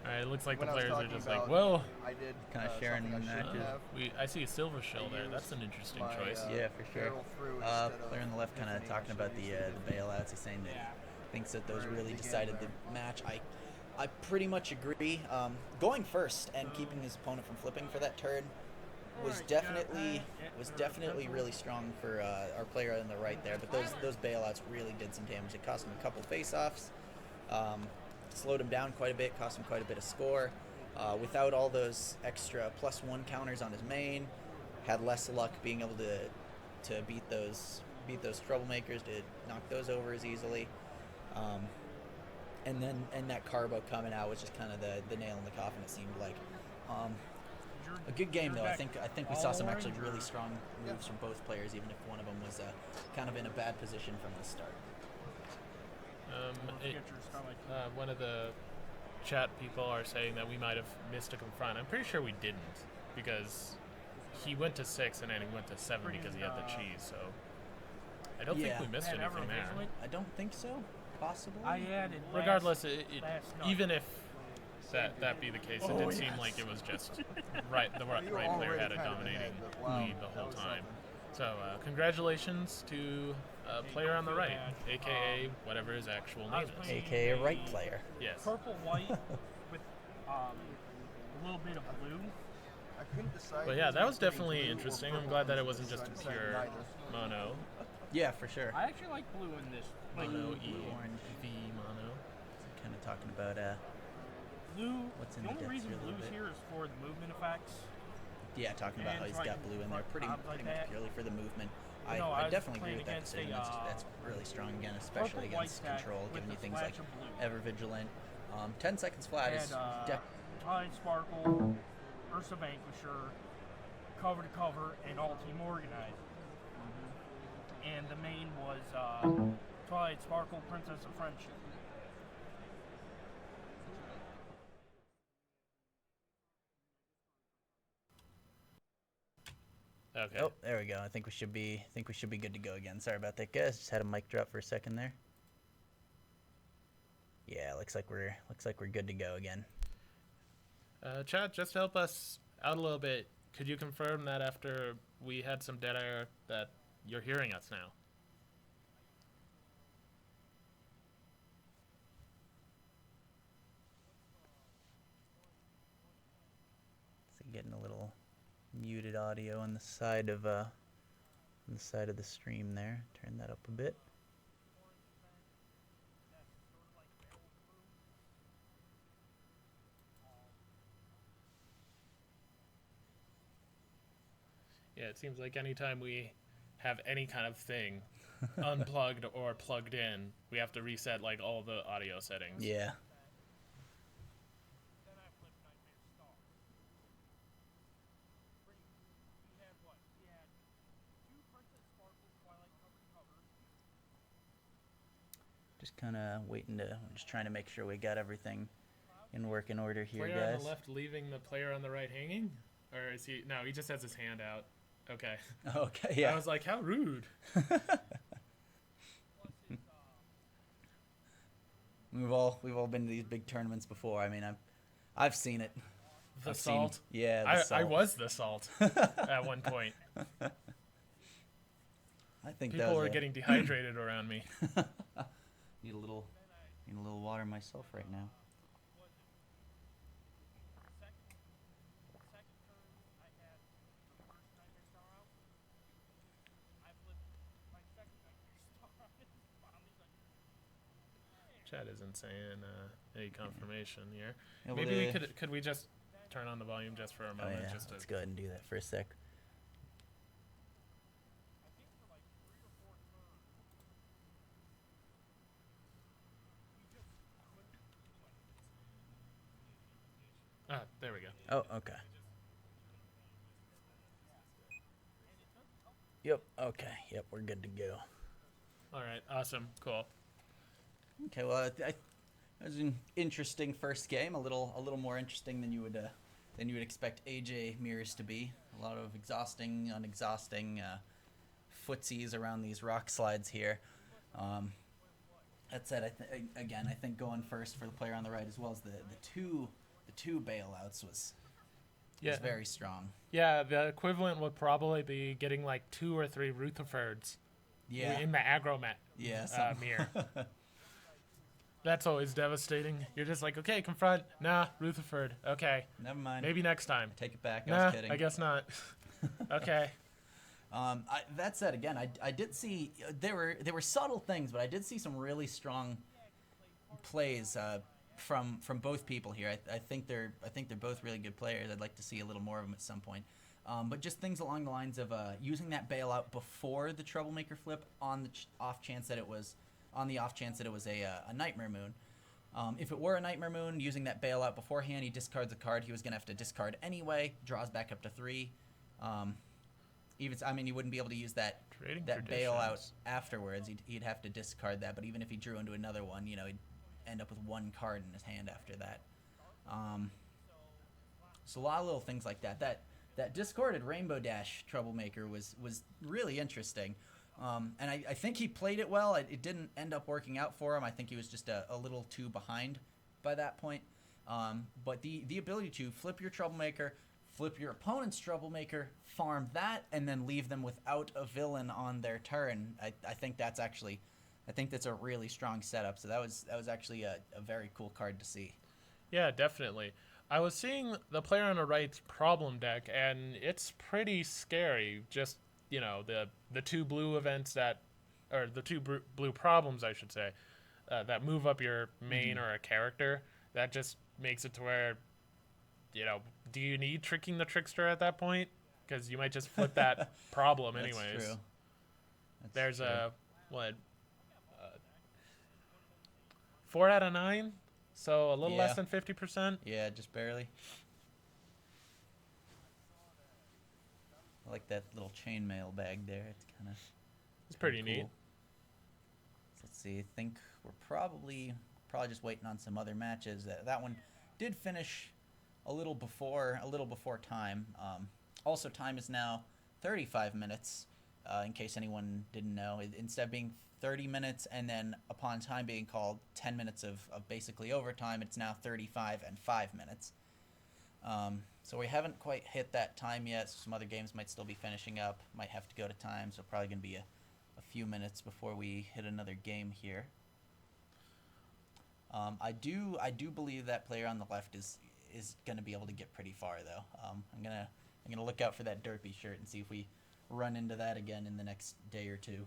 All right, it looks like the when I was players are talking just about like, well, I did Kinda sharing something I shouldn't matches. have. I see a silver shell there. That's an interesting My, choice. Yeah, for sure. barrel through instead of Player on the left kind of Infinity, talking I about should the use the bailouts. He's saying that he thinks that those really Begin decided there. the match. I pretty much agree. Going first and keeping his opponent from flipping for that turn was definitely really strong for our player on the right there. But those bailouts really did some damage. It cost him a couple face-offs, slowed him down quite a bit, cost him quite a bit of score. Without all those extra +1 counters on his main, had less luck being able to beat those troublemakers, to knock those over as easily. And that Carbo coming out was just kind of the nail in the coffin. It seemed like a good game though. I think we saw some actually really strong moves from both players, even if one of them was kind of in a bad position from the start. One of the chat people are saying that we might have missed a confront. I'm pretty sure we didn't, because he went to 6 and then he went to 7 because he had the cheese. So I don't think we missed anything there. I don't think so. Possibly. I added. Regardless, last night. even if that be the case, it did seem like it was just the right player had a dominating lead the whole time. So congratulations to player on the right, aka whatever his actual name is. AKA right player. Yes. Purple white with a little bit of blue. I couldn't decide. But yeah, that was definitely interesting. I'm glad that it wasn't just a pure mono. Yeah, for sure. I actually like blue in this. Like Mono E orange. V mono. Kind of talking about blue. What's in the the only depths reason here a little blue's bit. here is for the movement effects. Yeah, talking about how And he's got like blue in there, pretty like much that. purely for the movement. You know, I I was definitely agree playing with that against decision. That's really strong again, especially Purple white against stack control, with giving you a things like splash of blue. ever vigilant. 10 seconds flat is Had Tide Sparkle, Ursa Vanquisher, Cover to Cover, and All Team Organized. And the main was Twilight Sparkle, Princess of Friendship. Okay. Oh, there we go. I think we should be good to go again. Sorry about that, guys. Just had a mic drop for a second there. Yeah, looks like we're good to go again. Chat, just to help us out a little bit, could you confirm that after we had some dead air that you're hearing us now? So getting a little muted audio on the side of the stream there. Turn that up a bit. Yeah, it seems like anytime we have any kind of thing unplugged or plugged in, we have to reset like all the audio settings. Yeah. Just kind of just trying to make sure we got everything in working order here, Player guys. on the left leaving the player on the right hanging? Or is he? No, he just has his hand out. Okay. Okay, yeah. I was like, how rude. We've all been to these big tournaments before. I mean, I've seen it. The I've salt? Seen, yeah, the I salt. was the salt at one point. I think People were getting dehydrated around me. Need a little water myself right now. Chat isn't saying any confirmation here. Yeah, Maybe we could we just turn on the volume just for a Oh moment? yeah, Just to, let's go ahead and do that for a sec. there we go. Oh, okay. Yep. Okay. Yep, we're good to go. All right, awesome, cool. Okay, well, that was an interesting first game. A little more interesting than you would expect AJ mirrors to be. A lot of exhausting, unexhausting footsies around these rock slides here. Um, that said, I think going first for the player on the right as well as the two bailouts was very strong. Yeah, the equivalent would probably be getting like 2 or 3 Rutherfords Yeah, in the aggro yeah, mirror. That's always devastating. You're just like, okay, confront. Nah, Rutherford. Okay, Never mind. maybe next time. Take it back. I Nah, was kidding. I guess not. Okay. That said, again, I did see there were subtle things, but I did see some really strong plays from both people here. I think they're both really good players. I'd like to see a little more of them at some point. But just things along the lines of using that bailout before the troublemaker flip on the off chance that it was a nightmare moon. If it were a nightmare moon, using that bailout beforehand, he discards a card he was gonna have to discard anyway. Draws back up to 3. You wouldn't be able to use that bailout afterwards. He'd have to discard that. But even if he drew into another one, he'd end up with 1 card in his hand after that. So a lot of little things like that. That discarded Rainbow Dash troublemaker was really interesting. And I think he played it well. It didn't end up working out for him. I think he was just a little too behind by that point. But the ability to flip your troublemaker, flip your opponent's troublemaker, farm that, and then leave them without a villain on their turn, I think that's a really strong setup. So that was actually a very cool card to see. Yeah, definitely. I was seeing the player on the right's problem deck, and it's pretty scary. Just the 2 blue events or the 2 blue problems, I should say, that move up your main or a character. That just makes it to where, do you need tricking the trickster at that point? Because you might just flip that problem anyways. That's true. There's a 4 out of 9, so a little less than 50%. Yeah, just barely. I like that little chainmail bag there. It's pretty cool. neat. So let's see. I think we're probably just waiting on some other matches. That one did finish a little before time. Also, time is now 35 minutes. In case anyone didn't know, instead of being 30 minutes and then upon time being called 10 minutes of basically overtime, it's now 35 and 5 minutes. So we haven't quite hit that time yet. So some other games might still be finishing up. Might have to go to time. So probably going to be a few minutes before we hit another game here. I do believe that player on the left is going to be able to get pretty far though. I'm gonna look out for that derpy shirt and see if we run into that again in the next day or 2.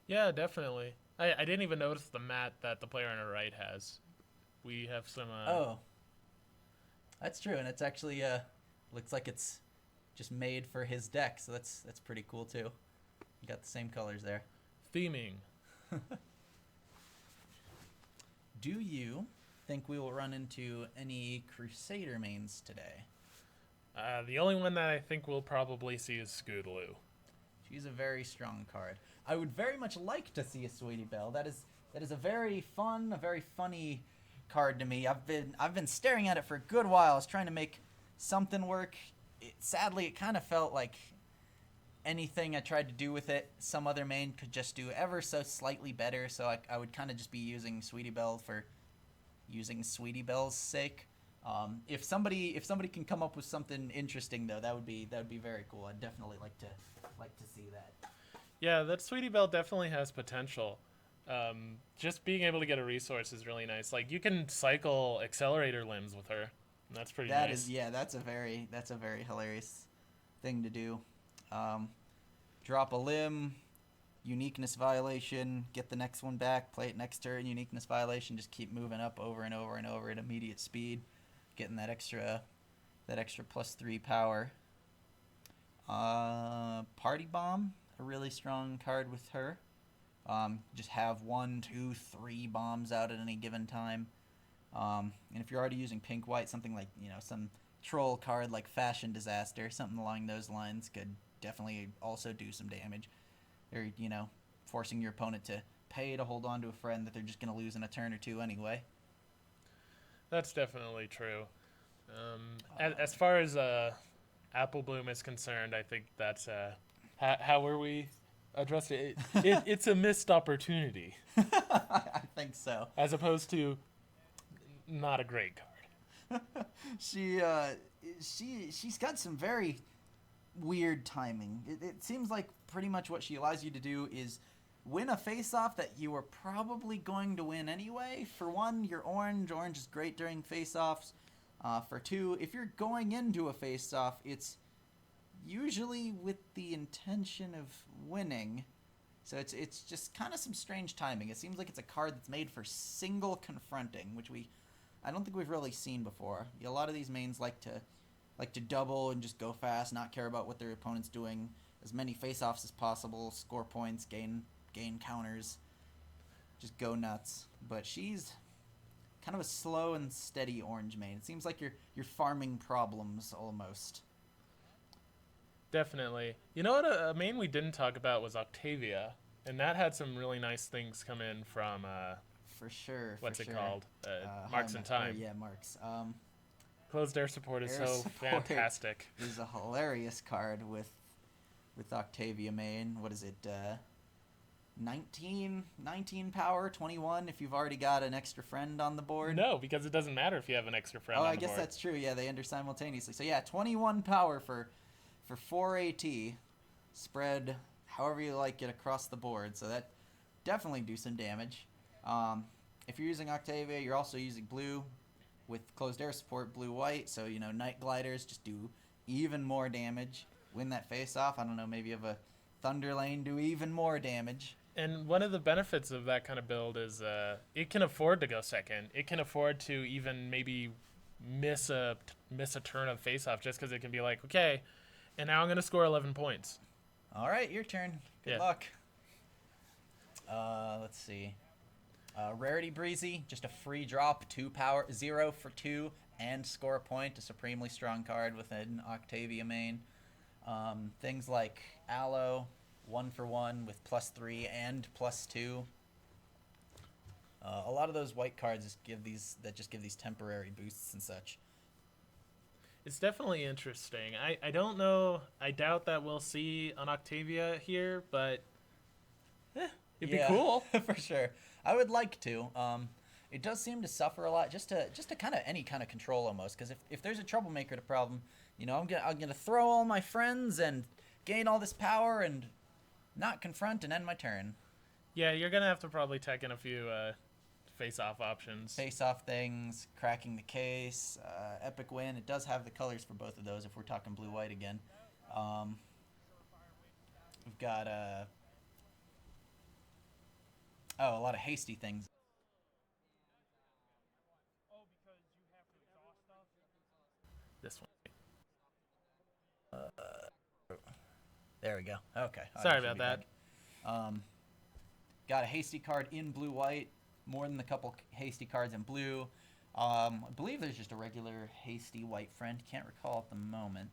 Yeah, definitely. I didn't even notice the mat that the player on our right has. We have some. Oh, that's true, and it's actually looks like it's just made for his deck, so that's pretty cool too. You got the same colors there. Theming. Do you think we will run into any Crusader mains today? The only one that I think we'll probably see is Scootaloo. She's a very strong card. I would very much like to see a Sweetie Belle. That is a very fun, a very funny card to me. I've been staring at it for a good while. I was trying to make something work. Sadly, it kind of felt like anything I tried to do with it, some other main could just do ever so slightly better. So I would kind of just be using Sweetie Belle for using Sweetie Belle's sake. If somebody can come up with something interesting though, that would be very cool. I'd definitely like to see that. Yeah, that Sweetie Belle definitely has potential. Just being able to get a resource is really nice. Like you can cycle accelerator limbs with her. That's pretty nice. That's a very hilarious thing to do. Drop a limb, uniqueness violation, get the next one back, play it next turn, uniqueness violation, just keep moving up over and over and over at immediate speed, getting that extra +3 power. Party Bomb, a really strong card with her. Just have 1, 2, 3 bombs out at any given time. And if you're already using pink-white, something like, some troll card like Fashion Disaster, something along those lines could definitely also do some damage. or forcing your opponent to pay to hold on to a friend that they're just going to lose in a turn or two anyway. That's definitely true. As far as Apple Bloom is concerned, I think that's how were we addressed it? It's a missed opportunity I think so. as opposed to not a great card. She's got some very weird timing. It seems like pretty much what she allows you to do is win a face-off that you were probably going to win anyway. For one, you're orange. Orange is great during face-offs. For two, if you're going into a face-off, it's usually with the intention of winning. So it's just kind of some strange timing. It seems like it's a card that's made for single confronting, which I don't think we've really seen before. A lot of these mains like to double and just go fast, not care about what their opponent's doing. As many face-offs as possible, score points, gain counters, just go nuts. But she's kind of a slow and steady orange main. It seems like you're farming problems almost. Definitely. You know what? A main we didn't talk about was Octavia, and that had some really nice things come in from. For sure. What's for it sure. called? Marks and Time. Yeah, Marks. Closed air support is Air so support fantastic. is a hilarious card with Octavia main. What is it? 19 power, 21 if you've already got an extra friend on the board. No, because it doesn't matter if you have an extra friend Oh, on I the guess board. that's true. Yeah, they enter simultaneously. So yeah, 21 power for 4 AT, spread however you like it across the board. So that definitely do some damage. If you're using Octavia, you're also using blue with closed air support, blue-white. So Night Gliders just do even more damage. Win that face-off. I don't know, maybe you have a Thunder Lane do even more damage. And one of the benefits of that kind of build is it can afford to go second. It can afford to even maybe miss a turn of face-off just because it can be like, okay, and now I'm going to score 11 points. All right, your turn. Good luck. Let's see. Rarity Breezy, just a free drop, 2 power, 0 for 2, and score a point. A supremely strong card with an Octavia main. Things like Aloe, 1 for 1 with +3 and +2. A lot of those white cards just give these temporary boosts and such. It's definitely interesting. I don't know. I doubt that we'll see an Octavia here, but it'd be cool. For sure. I would like to. It does seem to suffer a lot, just to kind of any kind of control almost. Because if there's a troublemaker to problem, I'm gonna throw all my friends and gain all this power and not confront and end my turn. Yeah, you're gonna have to probably tech in a few face-off options. Face-off things, cracking the case, epic win. It does have the colors for both of those. If we're talking blue-white again, we've got a lot of hasty things. Oh, because you have to exhaust stuff? This one. There we go. Okay. Sorry about that. Got a hasty card in blue-white, more than a couple hasty cards in blue. I believe there's just a regular hasty white friend. Can't recall at the moment.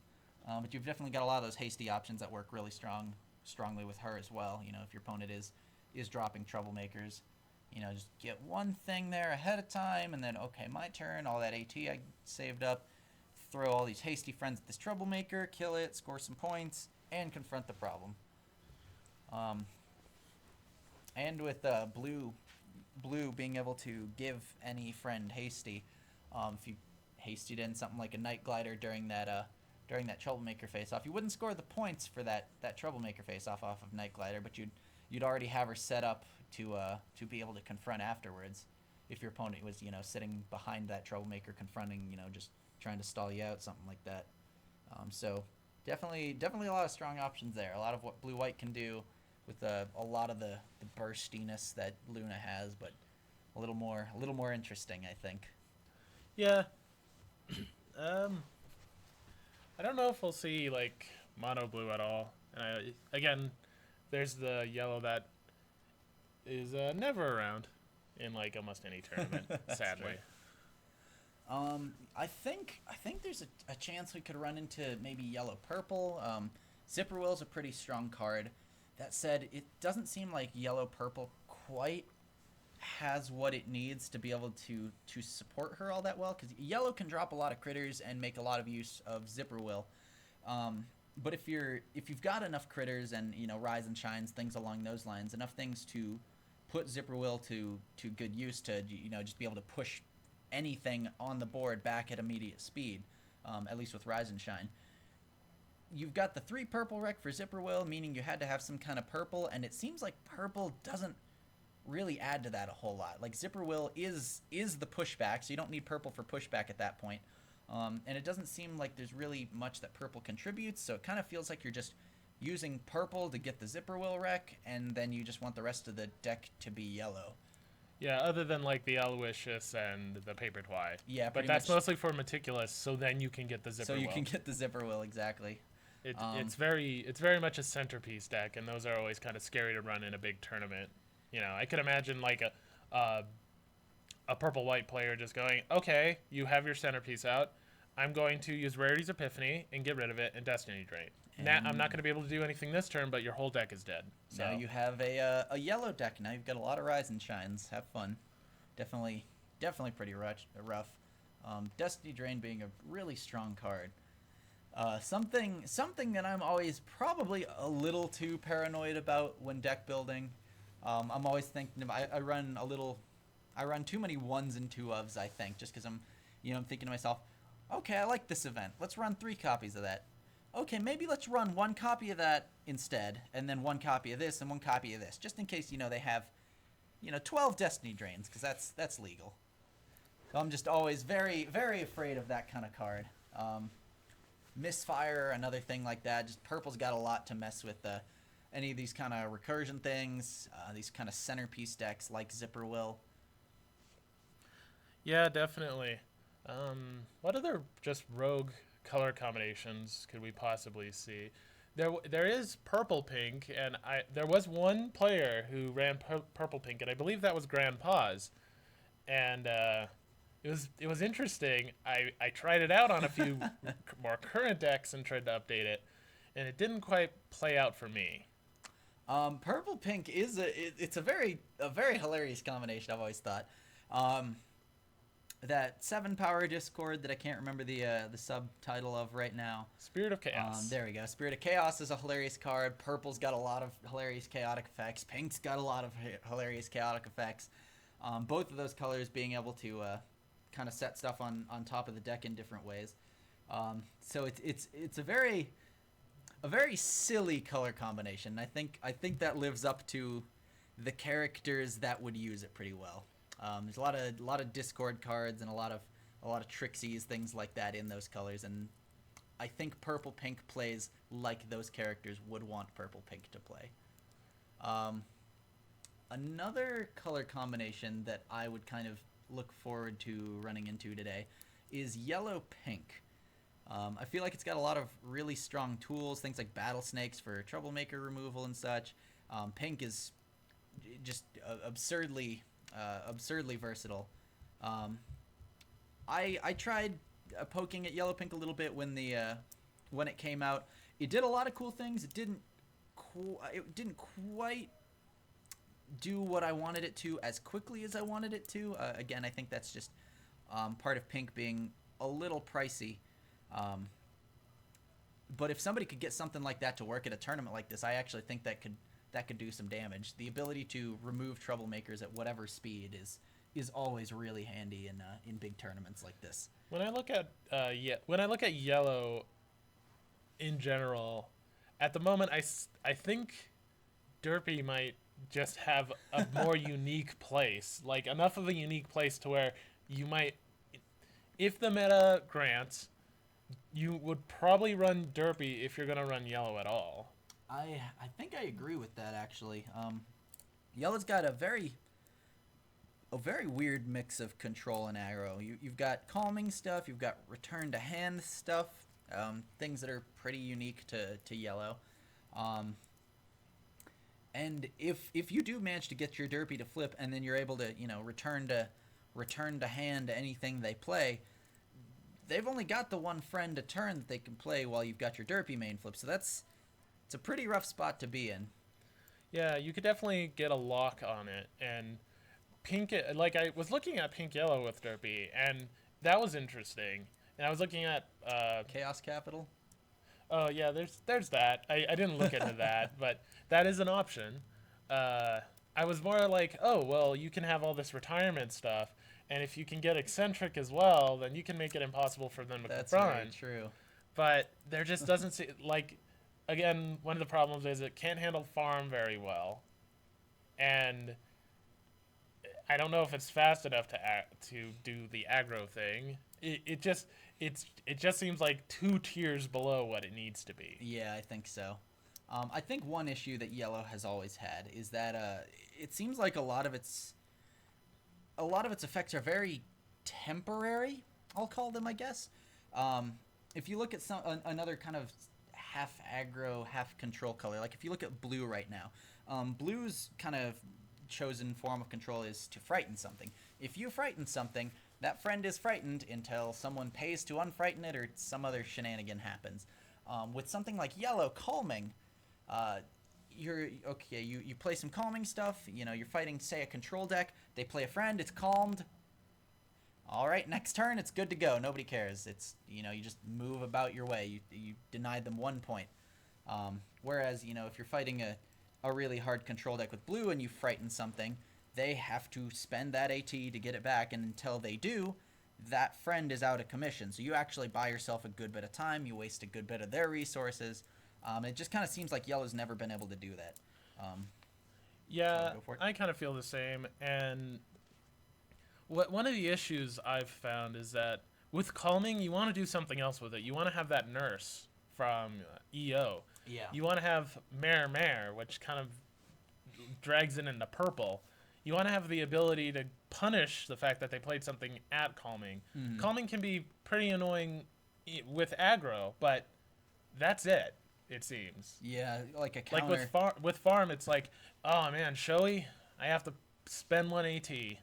But you've definitely got a lot of those hasty options that work really strongly with her as well. If your opponent is dropping troublemakers, just get one thing there ahead of time, and then, okay, my turn, all that AT I saved up, throw all these hasty friends at this troublemaker, kill it, score some points, and confront the problem. And with blue being able to give any friend hasty, if you hastied in something like a Night Glider during that troublemaker face-off, you wouldn't score the points for that troublemaker face-off off of Night Glider, but you'd already have her set up to be able to confront afterwards. If your opponent was sitting behind that troublemaker confronting, just trying to stall you out, something like that. So definitely a lot of strong options there. A lot of what blue-white can do with a lot of the burstiness that Luna has, but a little more interesting, I think. Yeah. I don't know if we'll see like mono blue at all. And again, there's the yellow that is never around in like almost any tournament, sadly. True. I think there's a chance we could run into maybe yellow purple. Zipper Will's a pretty strong card. That said, it doesn't seem like yellow purple quite has what it needs to be able to support her all that well, because yellow can drop a lot of critters and make a lot of use of Zipper Will. But if you've got enough critters and rise and shines, things along those lines, enough things to put Zipper Will to good use to just be able to push anything on the board back at immediate speed, at least with rise and shine. You've got the 3 purple rec for Zipper Will, meaning you had to have some kind of purple, and it seems like purple doesn't really add to that a whole lot. Like Zipper Will is the pushback, so you don't need purple for pushback at that point. And it doesn't seem like there's really much that purple contributes, so it kind of feels like you're just using purple to get the Zipper Will wreck, and then you just want the rest of the deck to be yellow. Yeah, other than like the Aloysius and the Paper Twy. Yeah, but that's mostly for Meticulous, so then you can get the Zipper Will. So you can get the Zipper Will, exactly. It's very much a centerpiece deck, and those are always kind of scary to run in a big tournament. I could imagine like a purple-white player just going, okay, you have your centerpiece out. I'm going to use Rarity's Epiphany and get rid of it and Destiny Drain. Now, I'm not going to be able to do anything this turn, but your whole deck is dead. So. Now you have a yellow deck. Now you've got a lot of Rise and Shines. Have fun. Definitely pretty rough. Destiny Drain being a really strong card. Something that I'm always probably a little too paranoid about when deck building. I'm always thinking I run too many 1s and 2 ofs, I think, just because I'm thinking to myself, okay, I like this event. Let's run 3 copies of that. Okay, maybe let's run 1 copy of that instead, and then 1 copy of this and 1 copy of this, just in case they have 12 Destiny Drains, because that's legal. So I'm just always very, very afraid of that kind of card. Misfire, another thing like that. Just purple's got a lot to mess with any of these kind of recursion things, these kind of centerpiece decks like Zipper Will. Yeah, definitely. What other just rogue color combinations could we possibly see? There is purple pink, and there was one player who ran purple pink, and I believe that was Grandpa's, and it was interesting. I tried it out on a few more current decks and tried to update it, and it didn't quite play out for me. Purple pink is it's a very hilarious combination. I've always thought. That 7-power Discord that I can't remember the subtitle of right now. Spirit of Chaos. There we go. Spirit of Chaos is a hilarious card. Purple's got a lot of hilarious chaotic effects. Pink's got a lot of hilarious chaotic effects. Both of those colors being able to kind of set stuff on top of the deck in different ways. So it's a very silly color combination. I think that lives up to the characters that would use it pretty well. There's a lot of Discord cards and a lot of Trixies, things like that in those colors, and I think purple pink plays like those characters would want purple pink to play. Another color combination that I would kind of look forward to running into today is yellow pink. I feel like it's got a lot of really strong tools, things like battle snakes for troublemaker removal and such. Pink is just absurdly versatile. I tried poking at yellow pink a little bit when it came out. It did a lot of cool things. It didn't quite do what I wanted it to as quickly as I wanted it to. Again, I think that's just part of pink being a little pricey. But if somebody could get something like that to work at a tournament like this, I actually think that could do some damage. The ability to remove troublemakers at whatever speed is always really handy in big tournaments like this. When I look at yellow in general, at the moment I think Derpy might just have a more unique place, like enough of a unique place to where you might, if the meta grants, you would probably run Derpy if you're going to run yellow at all. I think I agree with that, actually. Yellow's got a very weird mix of control and aggro. You've got calming stuff, you've got return to hand stuff, things that are pretty unique to yellow. And if you do manage to get your Derpy to flip, and then you're able to return to hand anything they play, they've only got the one friend a turn that they can play while you've got your Derpy main flip. So it's a pretty rough spot to be in. Yeah, you could definitely get a lock on it. And pink, like I was looking at pink yellow with Derpy, and that was interesting. And I was looking at Chaos Capital. oh yeah, there's that. I didn't look into that, but that is an option. Uh, I was more like, oh well, you can have all this retirement stuff, and if you can get eccentric as well, then you can make it impossible for them to That's very confront. true. But there just doesn't seem like, again, one of the problems is it can't handle farm very well, and I don't know if it's fast enough to do the aggro thing. It just seems like 2 tiers below what it needs to be. Yeah, I think so. I think one issue that Yellow has always had is that it seems like a lot of its effects are very temporary. I'll call them, I guess. If you look at another kind of half aggro, half control color, like if you look at blue right now, blue's kind of chosen form of control is to frighten something. If you frighten something, that friend is frightened until someone pays to unfrighten it or some other shenanigan happens. With something like Yellow, calming, you're okay. You play some calming stuff. You know, you're fighting, say, a control deck. They play a friend. It's calmed. All right, next turn, it's good to go. Nobody cares. It's, you know, you just move about your way. You denied them 1 point. Whereas, you know, if you're fighting a really hard control deck with blue and you frighten something, they have to spend that AT to get it back, and until they do, that friend is out of commission. So you actually buy yourself a good bit of time. You waste a good bit of their resources. It just kind of seems like Yellow's never been able to do that. Yeah, go for it. I kind of feel the same. And one of the issues I've found is that with calming, you want to do something else with it. You want to have that nurse from EO. Yeah. You want to have Mare, which kind of drags it into purple. You want to have the ability to punish the fact that they played something at calming. Mhm. Calming can be pretty annoying with aggro, but that's it. It seems. Yeah, like a counter. Like with farm, it's like, oh man, showy, I have to spend 1 AT.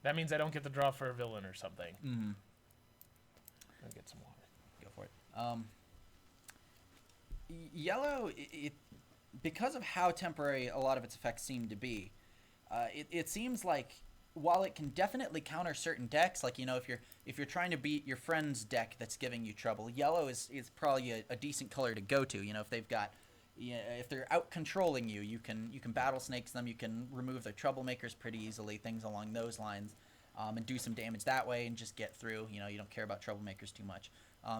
That means I don't get the draw for a villain or something. Mhm. I'll get some water. Go for it. Yellow, because of how temporary a lot of its effects seem to be, it seems like while it can definitely counter certain decks, like, you know, if you're trying to beat your friend's deck that's giving you trouble, Yellow is probably a decent color to go to. You know, if they've got, if they're out controlling you, you can battle snakes them, you can remove their troublemakers pretty easily, things along those lines, and do some damage that way and just get through. You know, you don't care about troublemakers too much.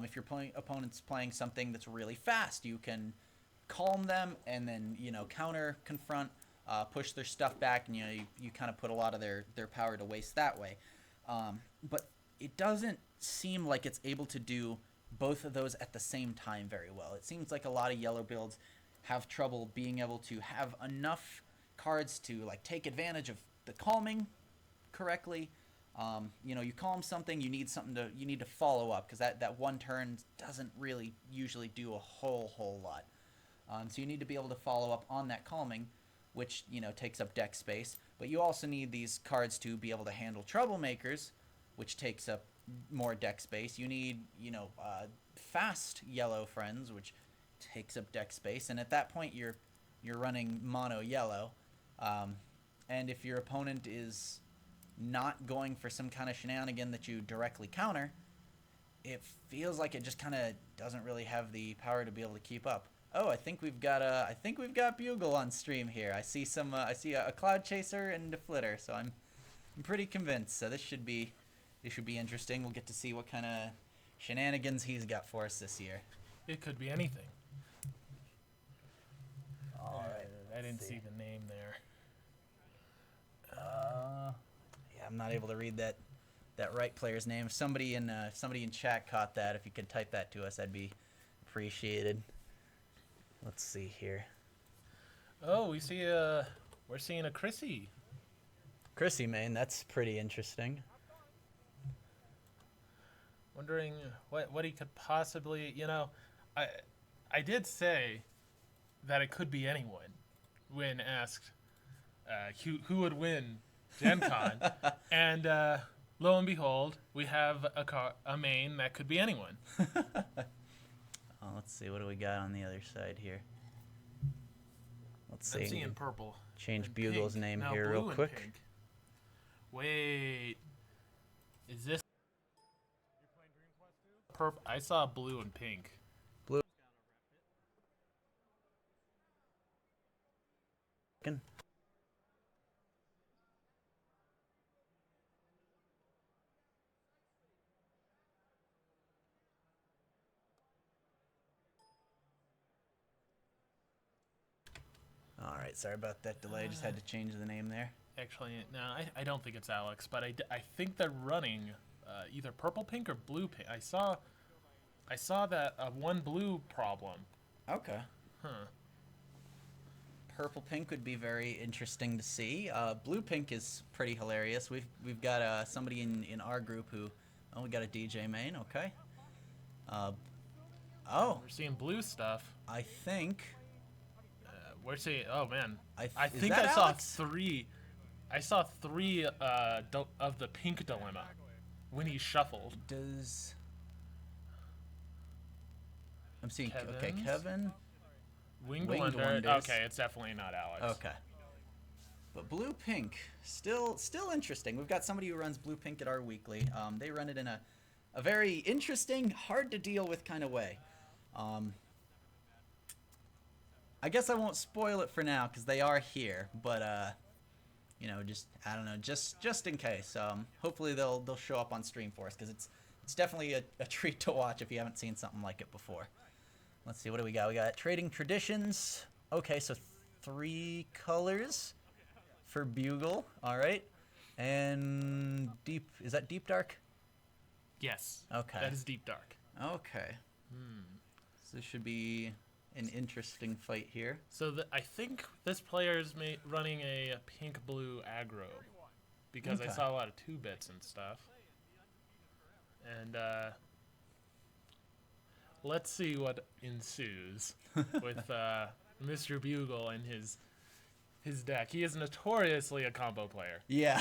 If your opponent's playing something that's really fast, you can calm them and then, you know, counter, confront, push their stuff back, and, you know, you kind of put a lot of their power to waste that way. But it doesn't seem like it's able to do both of those at the same time very well. It seems like a lot of Yellow builds have trouble being able to have enough cards to, like, take advantage of the calming correctly. You know, you calm something, you need to follow up, because that one turn doesn't really usually do a whole lot. So you need to be able to follow up on that calming, which, you know, takes up deck space. But you also need these cards to be able to handle troublemakers, which takes up more deck space. You need, you know, fast Yellow friends, which takes up deck space. And at that point, you're running mono Yellow. And if your opponent is not going for some kind of shenanigan that you directly counter, it feels like it just kind of doesn't really have the power to be able to keep up. Oh, I think we've got Bugle on stream here. I see a Cloud Chaser and a Flitter, so I'm pretty convinced. So this should be interesting. We'll get to see what kind of shenanigans he's got for us this year. It could be anything. All right. I didn't see the name there. Yeah, I'm not able to read that right player's name. If somebody in chat caught that, if you could type that to us, that'd be appreciated. Let's see here. Oh, we're seeing a Chrissy. Chrissy, man, that's pretty interesting. Wondering what he could possibly, you know, I did say that it could be anyone when asked who would win GenCon, and lo and behold, we have a main that could be anyone. Let's see, what do we got on the other side here? Let's I'm see. seeing purple. Change and Bugle's pink. name Now here blue real and quick. pink. Wait. Is this purple? I saw blue and pink. Blue. All right, sorry about that delay. Just had to change the name there. Actually, no, I don't think it's Alex, but I think they're running either purple pink or blue pink. I saw that one blue problem. Okay. Huh. Purple pink would be very interesting to see. Blue pink is pretty hilarious. We've got somebody in our group who we got a DJ main. Okay. Oh, We're seeing blue stuff. I think We're seeing. Oh man, I is think that I saw Alex? three. I saw three of the pink dilemma when he shuffled. does. I'm seeing. Okay, Kevin's? Kevin. Winged Winged Wonder. Wonders. Okay, it's definitely not Alex. Okay. But blue pink, still interesting. We've got somebody who runs blue pink at our weekly. They run it in a very interesting, hard to deal with kind of way. I guess I won't spoil it for now because they are here, but you know, just I don't know, just in case. Hopefully they'll show up on stream for us because it's definitely a treat to watch if you haven't seen something like it before. Let's see, what do we got? We got Trading Traditions. Okay, so 3 colors for Bugle. All right. And Deep, is that Deep Dark? Yes. Okay. That is Deep Dark. Okay. So this should be an interesting fight here. So I think this player is running a pink-blue aggro because I Okay. saw a lot of 2-bits and stuff. And let's see what ensues with Mr. Bugle and his deck. He is notoriously a combo player. Yeah,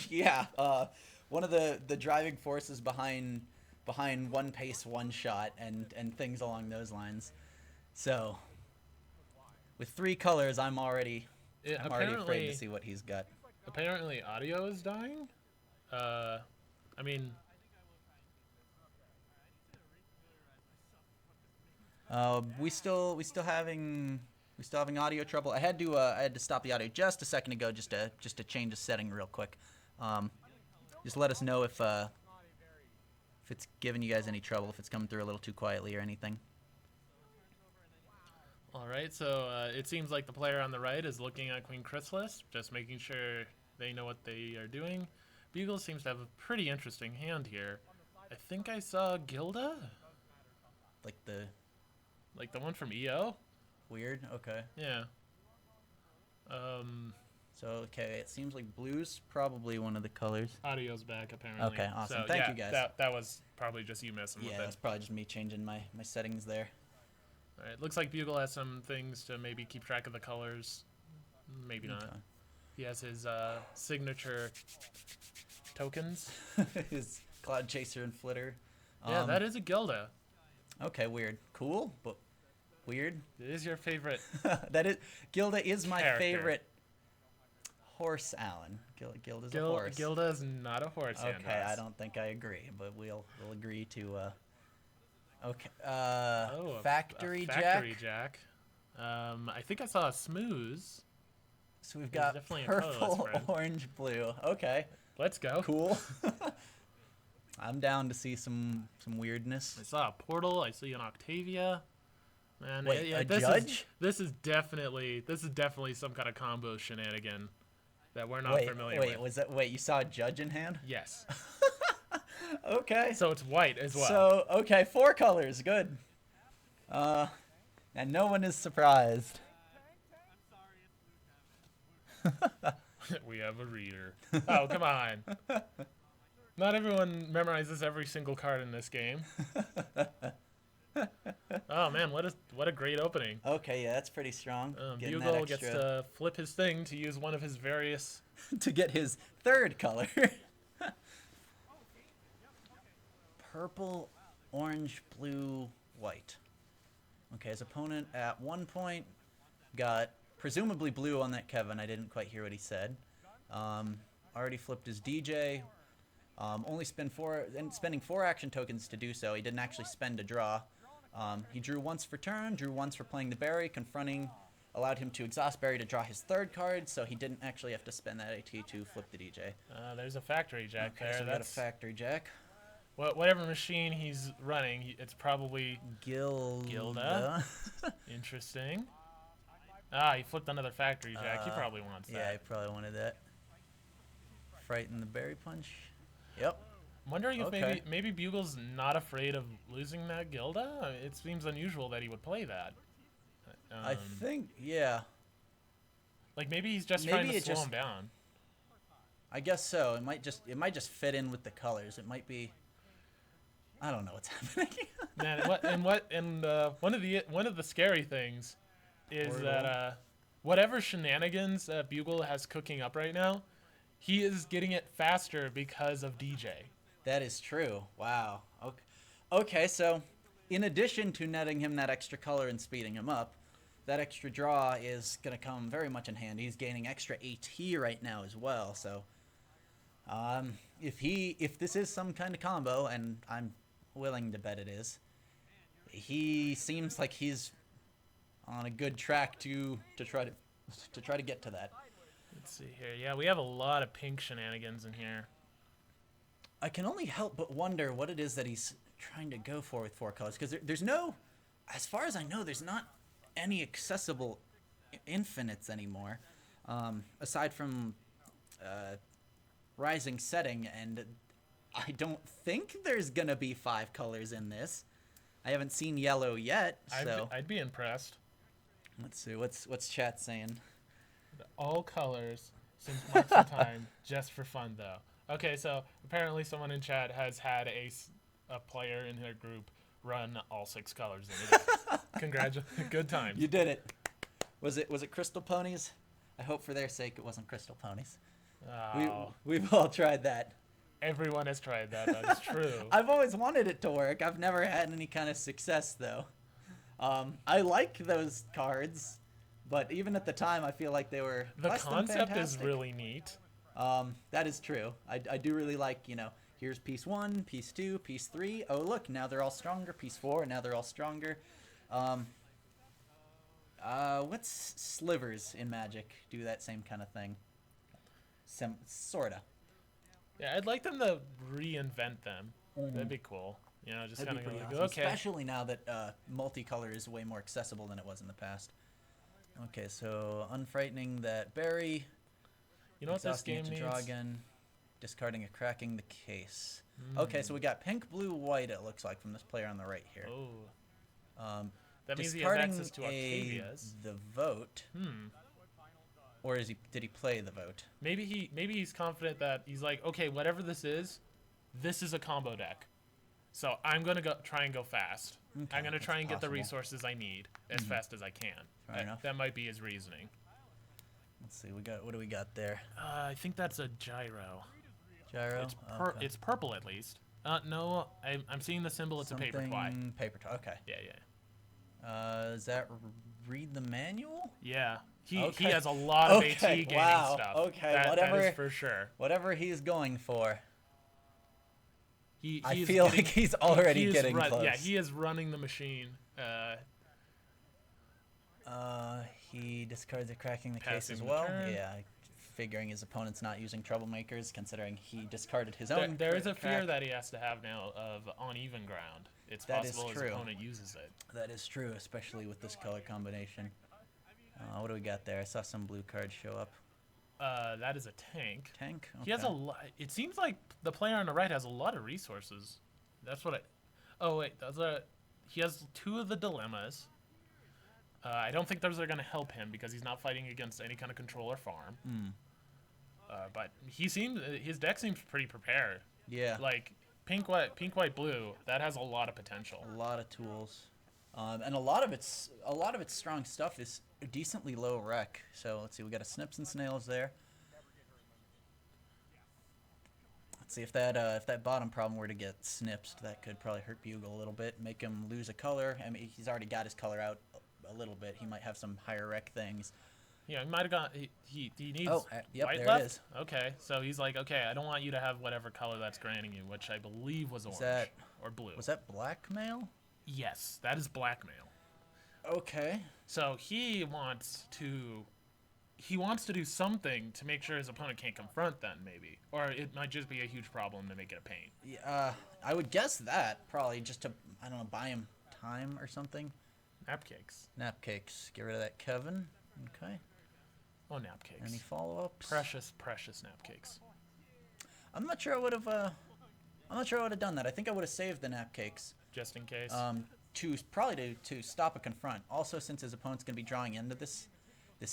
yeah. One of the driving forces behind one pace, one shot, and things along those lines. So, with 3 colors, I'm already afraid to see what he's got. Apparently, audio is dying. I mean, We still having audio trouble. I had to stop the audio just a second ago just to change a setting real quick. Just let us know if it's giving you guys any trouble, if it's coming through a little too quietly or anything. all right. So it seems like the player on the right is looking at Queen Chrysalis, just making sure they know what they are doing. Bugle seems to have a pretty interesting hand here. I think I saw Gilda, Like the like the one from EO. weird. Okay. Yeah. So okay, it seems like blue's probably one of the colors. Audio's back apparently. Okay, awesome. So, Thank yeah, you, guys. That was probably just you messing Yeah, with that's it. probably just me changing my settings there. All right. Looks like Bugle has some things to maybe keep track of the colors. Maybe not. Okay. He has his signature tokens. His Cloud Chaser and Flitter. Yeah, that is a Gilda. Okay, weird. Cool, but weird. It is your favorite. That is Gilda is my Character. favorite horse, Alan. Gilda's a horse. Gilda is not a horse. Okay, Andros. I don't think I agree, but we'll agree to. Okay. Oh, Factory a Jack. Factory Jack. I think I saw a Smooth. So we've He's got definitely a colorless purple, friend. orange, blue. Okay, Let's go. cool. I'm down to see some weirdness. I saw a Portal. I see an Octavia. Man, Wait, yeah, a this judge? This is definitely some kind of combo shenanigan that we're not familiar with. Wait, you saw a judge in hand? Yes. Okay. So it's white as well. So, okay, 4 colors, good. And no one is surprised. We have a reader. Oh, come on. Not everyone memorizes every single card in this game. Oh man, what a great opening. Okay, yeah, that's pretty strong. Getting that Bugle gets extra to flip his thing to use one of his various. to get his 3rd color. Purple, orange, blue, white. Okay, his opponent at one point got presumably blue on that Kevin. I didn't quite hear what he said. Already flipped his DJ. Only spending 4 action tokens to do so. He didn't actually spend a draw. He drew once for turn, drew once for playing the berry. Confronting allowed him to exhaust berry to draw his 3rd card, so he didn't actually have to spend that AT to flip the DJ. There's a factory jack Okay, there. so we got a factory jack. Whatever machine he's running, it's probably Gilda. Interesting. He flipped another factory jack. He probably wants that. Yeah, he probably wanted that. Frighten the berry punch. Yep. I'm wondering if Okay. maybe Bugle's not afraid of losing that Gilda. It seems unusual that he would play that. I think, yeah. Like maybe he's just trying to slow him down. I guess so. It might just fit in with the colors. It might be. I don't know what's happening. Man, one of the scary things is Portal. that whatever shenanigans that Bugle has cooking up right now, he is getting it faster because of DJ. That is true. Wow. Okay, so in addition to netting him that extra color and speeding him up, that extra draw is going to come very much in handy. He's gaining extra AT right now as well. So if this is some kind of combo, and I'm willing to bet it is, he seems like he's on a good track to try to get to that. Let's see here. Yeah, we have a lot of pink shenanigans in here. I can only help but wonder what it is that he's trying to go for with 4 colors, because there's no, as far as I know, there's not any accessible infinites anymore, aside from rising setting, and I don't think there's gonna be 5 colors in this. I haven't seen yellow yet, so I'd be impressed. let's see what's chat saying. All colors since months of time, just for fun though. Okay, so apparently someone in chat has had a player in their group run all 6 colors in a day. Congratulations, good time. You did it. Was it Crystal Ponies? I hope for their sake it wasn't Crystal Ponies. Oh, We've all tried that. everyone has tried that. That is true. I've always wanted it to work. I've never had any kind of success though. I like those cards, but even at the time, I feel like they were The less than concept is fantastic. really neat. That is true. I do really like, here's piece 1, piece 2, piece 3. Oh look, now they're all stronger. Piece 4, now they're all stronger. What's slivers in Magic? Do that same kind of thing. Sorta. Yeah, I'd like them to reinvent them. That'd be cool. Just That'd kind be of go pretty like, awesome, okay. especially now that multicolor is way more accessible than it was in the past. Okay, so unfrightening that berry. You know what this Exhausting game it to needs? draw again. Discarding a cracking the case. Okay, so we got pink, blue, white. It looks like from this player on the right here. Oh, that means he has Discarding access to Octavia's. the vote. Or did he play the vote? Maybe he's confident that he's like, okay, whatever this is a combo deck. So I'm gonna try and go fast. Okay, I'm gonna that's try and get the possible. resources I need as fast as I can. Fair enough. That might be his reasoning. Let's see. What do we got there? I think that's a gyro. Gyro. Okay. It's purple at least. No, I'm seeing the symbol. It's a paper twi. Paper twi. Okay. Yeah. Is that read the manual? Yeah. He Okay. has a lot of Okay, AT gaining wow, stuff. okay, That whatever- is for sure. Whatever he's going for. He I is feel getting- like he's already he is getting close. Yeah, he is running the machine. He discards a cracking the case Passing as the well. turn. Yeah, figuring his opponent's not using troublemakers, considering he discarded his There, own. there is a crack. fear that he has to have now of on even ground. It's That is possible his true. opponent uses it. That is true, especially with this color combination. What do we got there? I saw some blue cards show up. That is a tank. Tank. He has a Okay. lot. It seems like the player on the right has a lot of resources. That's what I. Oh wait, he has 2 of the dilemmas. I don't think those are going to help him because he's not fighting against any kind of control or farm. But his deck seems pretty prepared. Yeah. Like pink, white, blue. That has a lot of potential. A lot of tools, and a lot of its strong stuff is decently low rec. So let's see, we got a Snips and Snails there. Let's see if that bottom problem were to get snipsed, that could probably hurt Bugle a little bit, make him lose a color. I mean, he's already got his color out a little bit. He might have some higher rec things. Yeah, he might have got. He needs yep, white there left. it is. Okay, so he's like, okay, I don't want you to have whatever color that's granting you, which I believe was orange that- or blue. Was that blackmail? Yes, that is blackmail. Okay. So he wants to do something to make sure his opponent can't confront them, maybe, or it might just be a huge problem to make it a pain. Yeah, I would guess that probably just to, I don't know, buy him time or something. Nap cakes. Nap cakes. Get rid of that Kevin. Okay. Oh, nap cakes. Any follow-ups? Precious, precious nap cakes. I'm not sure I would have. I'm not sure I would have done that. I think I would have saved the nap cakes. Just in case. To stop a confront. Also, since his opponent's gonna be drawing into this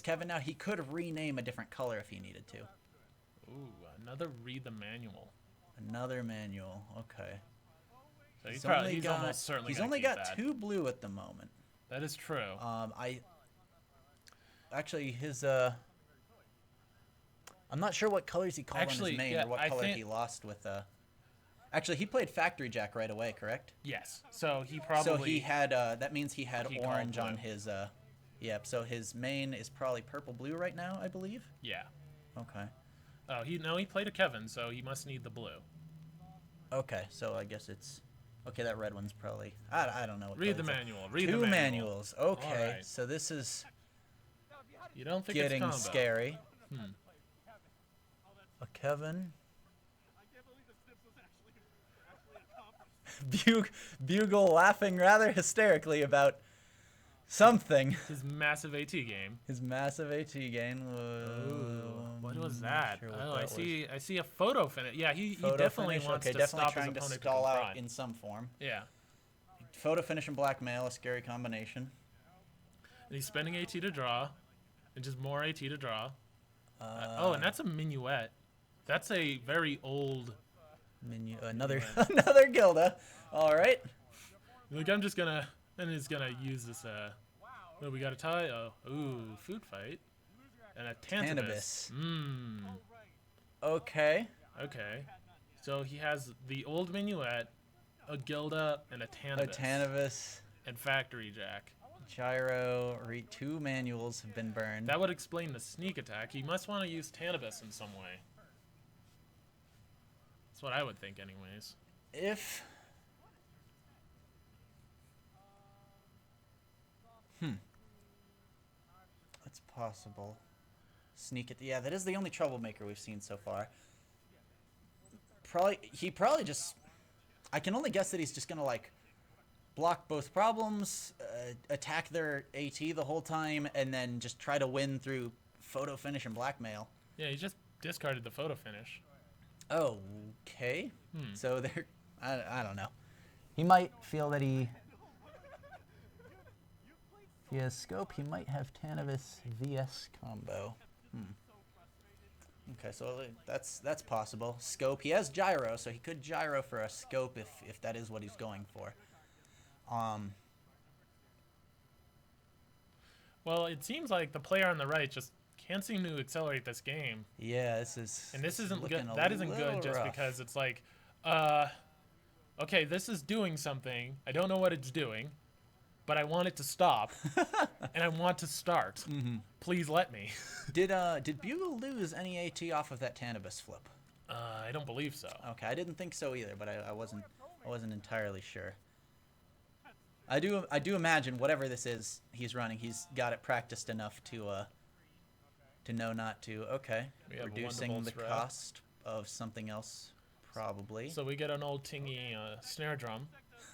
Kevin now, he could rename a different color if he needed to. Ooh, another read the manual. Another manual. Okay. So he's almost certainly He's gonna only keep got that. 2 blue at the moment. That is true. Actually his I'm not sure what colors he called on his main or what color he lost with Actually, he played Factory Jack right away, correct? Yes. So he probably. So he had. That means he had he orange called on blue. his. Yep. So his main is probably purple blue right now, I believe. Yeah. Okay. Oh, he played a Kevin, so he must need the blue. Okay. So I guess it's. Okay, that red one's probably. I don't know. What Read the color it's manual. at. Read the Two manual. manuals. Okay. Alright. So this is You don't think getting it's combo. scary. Hmm. A Kevin. Bugle laughing rather hysterically about something. His massive AT game. His massive AT game. What was that? Sure what Oh, that I was. see. I see a photo finish. Yeah, he Photo definitely finish? wants Okay, to definitely stop trying his to opponent stall to out confront. in some form. Yeah. Photo finish and blackmail, a scary combination. And he's spending AT to draw, and just more AT to draw. Oh, and that's a minuet. That's a very old. Menu, another another Gilda. All right. Like I'm just gonna, and he's gonna use this. What we got a tie? Oh, ooh, food fight, and a Tantabus. Mmm. Okay. Okay. So he has the old minuet, a Gilda, and a Tantabus. A Tanabus, And Factory Jack. Gyro. 2 manuals have been burned. That would explain the sneak attack. He must want to use Tantabus in some way. That's what I would think, anyways. If. That's possible. Sneak it. Yeah, that is the only troublemaker we've seen so far. He probably just. I can only guess that he's just gonna like block both problems, attack their AT the whole time, and then just try to win through photo finish and blackmail. Yeah, he just discarded the photo finish. Okay. So they're. I don't know. He might feel that if he has scope, he might have Tanavus VS combo. Okay, so that's possible. Scope. He has gyro, so he could gyro for a scope if that is what he's going for. Well, it seems like the player on the right just can't seem to accelerate this game. Yeah, this is. And this isn't looking good. a That isn't little good just rough. because it's like, okay, this is doing something. I don't know what it's doing, but I want it to stop, and I want to start. Please let me. Did Bugle lose any AT off of that Tanabus flip? I don't believe so. Okay, I didn't think so either, but I wasn't entirely sure. I do imagine whatever this is he's running, he's got it practiced enough to know not to. Okay, We have a reducing Wonderbolts the rep. cost of something else, probably. So we get an old tingy snare drum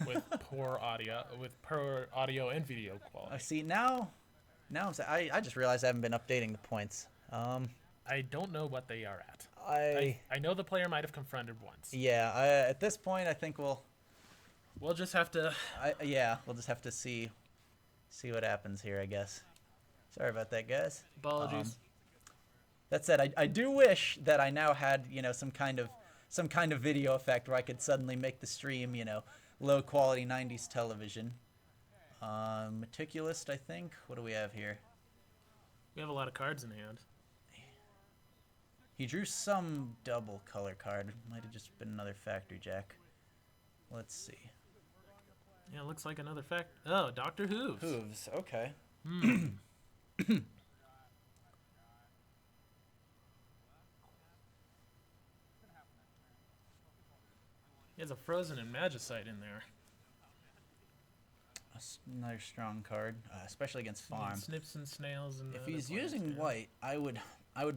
with poor audio and video I quality. see now. I just realized I haven't been updating the points. I don't know what they are at. I I know the player might have confronted once. yeah. At this point, I think we'll We'll just have to see what happens here, I guess. Sorry about that, guys. Apologies. That said, I do wish that I now had, some kind of video effect where I could suddenly make the stream, low quality 90s television. Meticulous, I think. What do we have here? We have a lot of cards in hand. He drew some double color card. Might have just been another Factory Jack. Let's see. Yeah, it looks like another fact. Oh, Dr. Hooves. Hooves, okay. He has a Frozen and Magicite in there. Another strong card, especially against farm. Snips and snails and. If he's using white, I would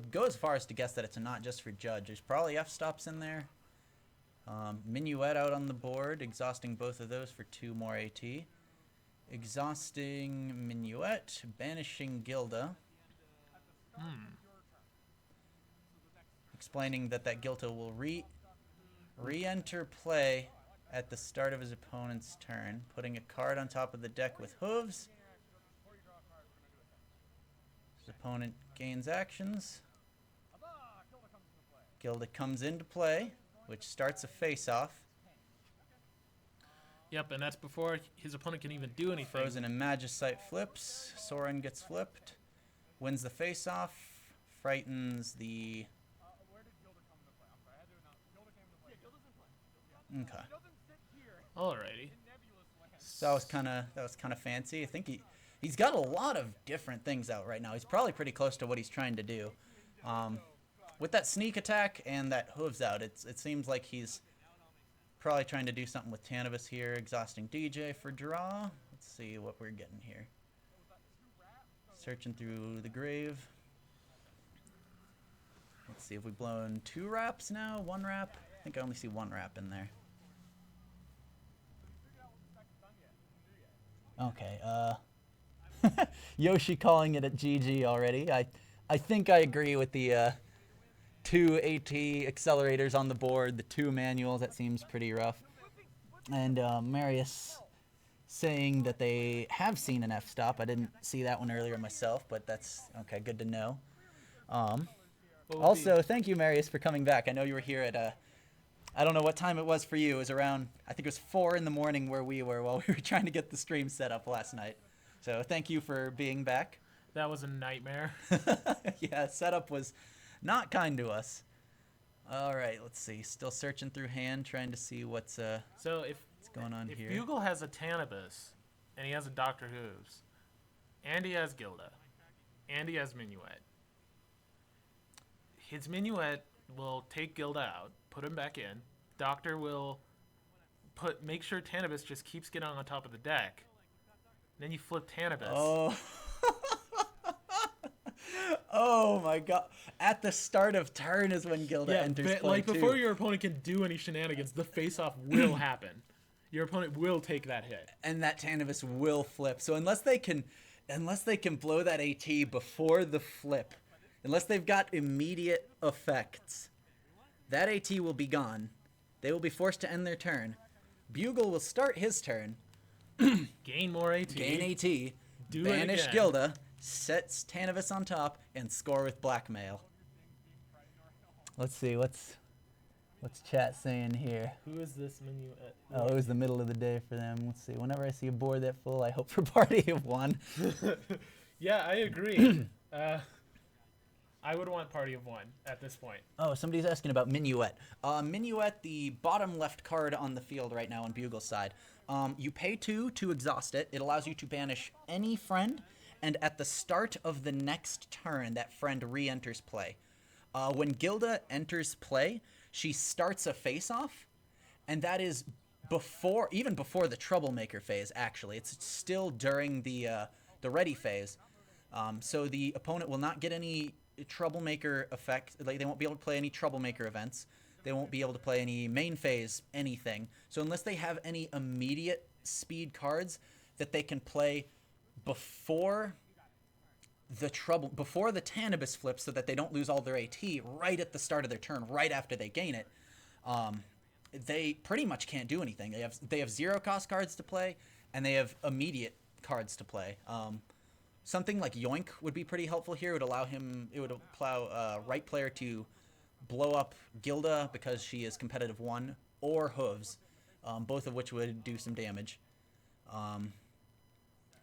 go as far as to guess that it's not just for Judge. There's probably F-stops in there. Minuet out on the board, exhausting both of those for 2 more AT. Exhausting Minuet, banishing Gilda. Explaining that Gilda will re-enter play at the start of his opponent's turn, putting a card on top of the deck with hooves. His opponent gains actions. Gilda comes into play, which starts a face-off. Yep, and that's before his opponent can even do anything. Frozen and Magicite flips. Soren gets flipped. Wins the face-off. Frightens the... Okay. Alrighty. So that was kind of fancy. I think he's got a lot of different things out right now. He's probably pretty close to what he's trying to do. With that sneak attack and that hooves out, it seems like he's probably trying to do something with Tanibus here. Exhausting DJ for draw. Let's see what we're getting here. Searching through the grave. Let's see if we've blown 2 wraps now. 1 wrap. I think I only see 1 wrap in there. Okay, Yoshi calling it at GG already. I think I agree with the 2 AT accelerators on the board, the 2 manuals. That seems pretty rough. And Marius saying that they have seen an F-stop. I didn't see that one earlier myself, but that's okay. Good to know. Also, thank you, Marius, for coming back. I know you were here at I don't know what time it was for you. It was around, I think it was 4 in the morning where we were while we were trying to get the stream set up last night. So thank you for being back. That was a nightmare. Yeah, setup was not kind to us. All right, let's see. Still searching through hand, trying to see what's going on if here. If Bugle has a Tanibus, and he has a Dr. Hooves, and he has Gilda, and he has Minuet, his Minuet will take Gilda out, put him back in. Doctor will make sure Tanibus just keeps getting on top of the deck. Then you flip Tanibus. Oh. Oh my god. At the start of turn is when Gilda enters play like before your opponent can do any shenanigans, the face-off will happen. Your opponent will take that hit. And that Tanibus will flip. So unless they can blow that AT before the flip, unless they've got immediate effects, that AT will be gone. They will be forced to end their turn. Bugle will start his turn. Gain more AT. Gain AT. Banish Gilda. Sets Tanibus on top and score with blackmail. Let's see, what's chat saying here? Who is this menu at? Oh, it was the middle of the day for them. Let's see. Whenever I see a board that full, I hope for party of 1. Yeah, I agree. I would want party of 1 at this point. Oh, somebody's asking about Minuet. Minuet, the bottom left card on the field right now on Bugle's side. You pay 2 to exhaust it. It allows you to banish any friend, and at the start of the next turn, that friend re-enters play. When Gilda enters play, she starts a face-off, and that is even before the Troublemaker phase, actually. It's still during the ready phase. So the opponent will not get any Troublemaker effect. Like, they won't be able to play any Troublemaker events. They won't be able to play any main phase anything. So unless they have any immediate speed cards that they can play before the Tanibus flip, so that they don't lose all their AT right at the start of their turn, right after they gain it, they pretty much can't do anything. They have 0 cost cards to play, and they have immediate cards to play. Something like Yoink would be pretty helpful here. It would allow right player to blow up Gilda because she is competitive 1, or Hooves, both of which would do some damage.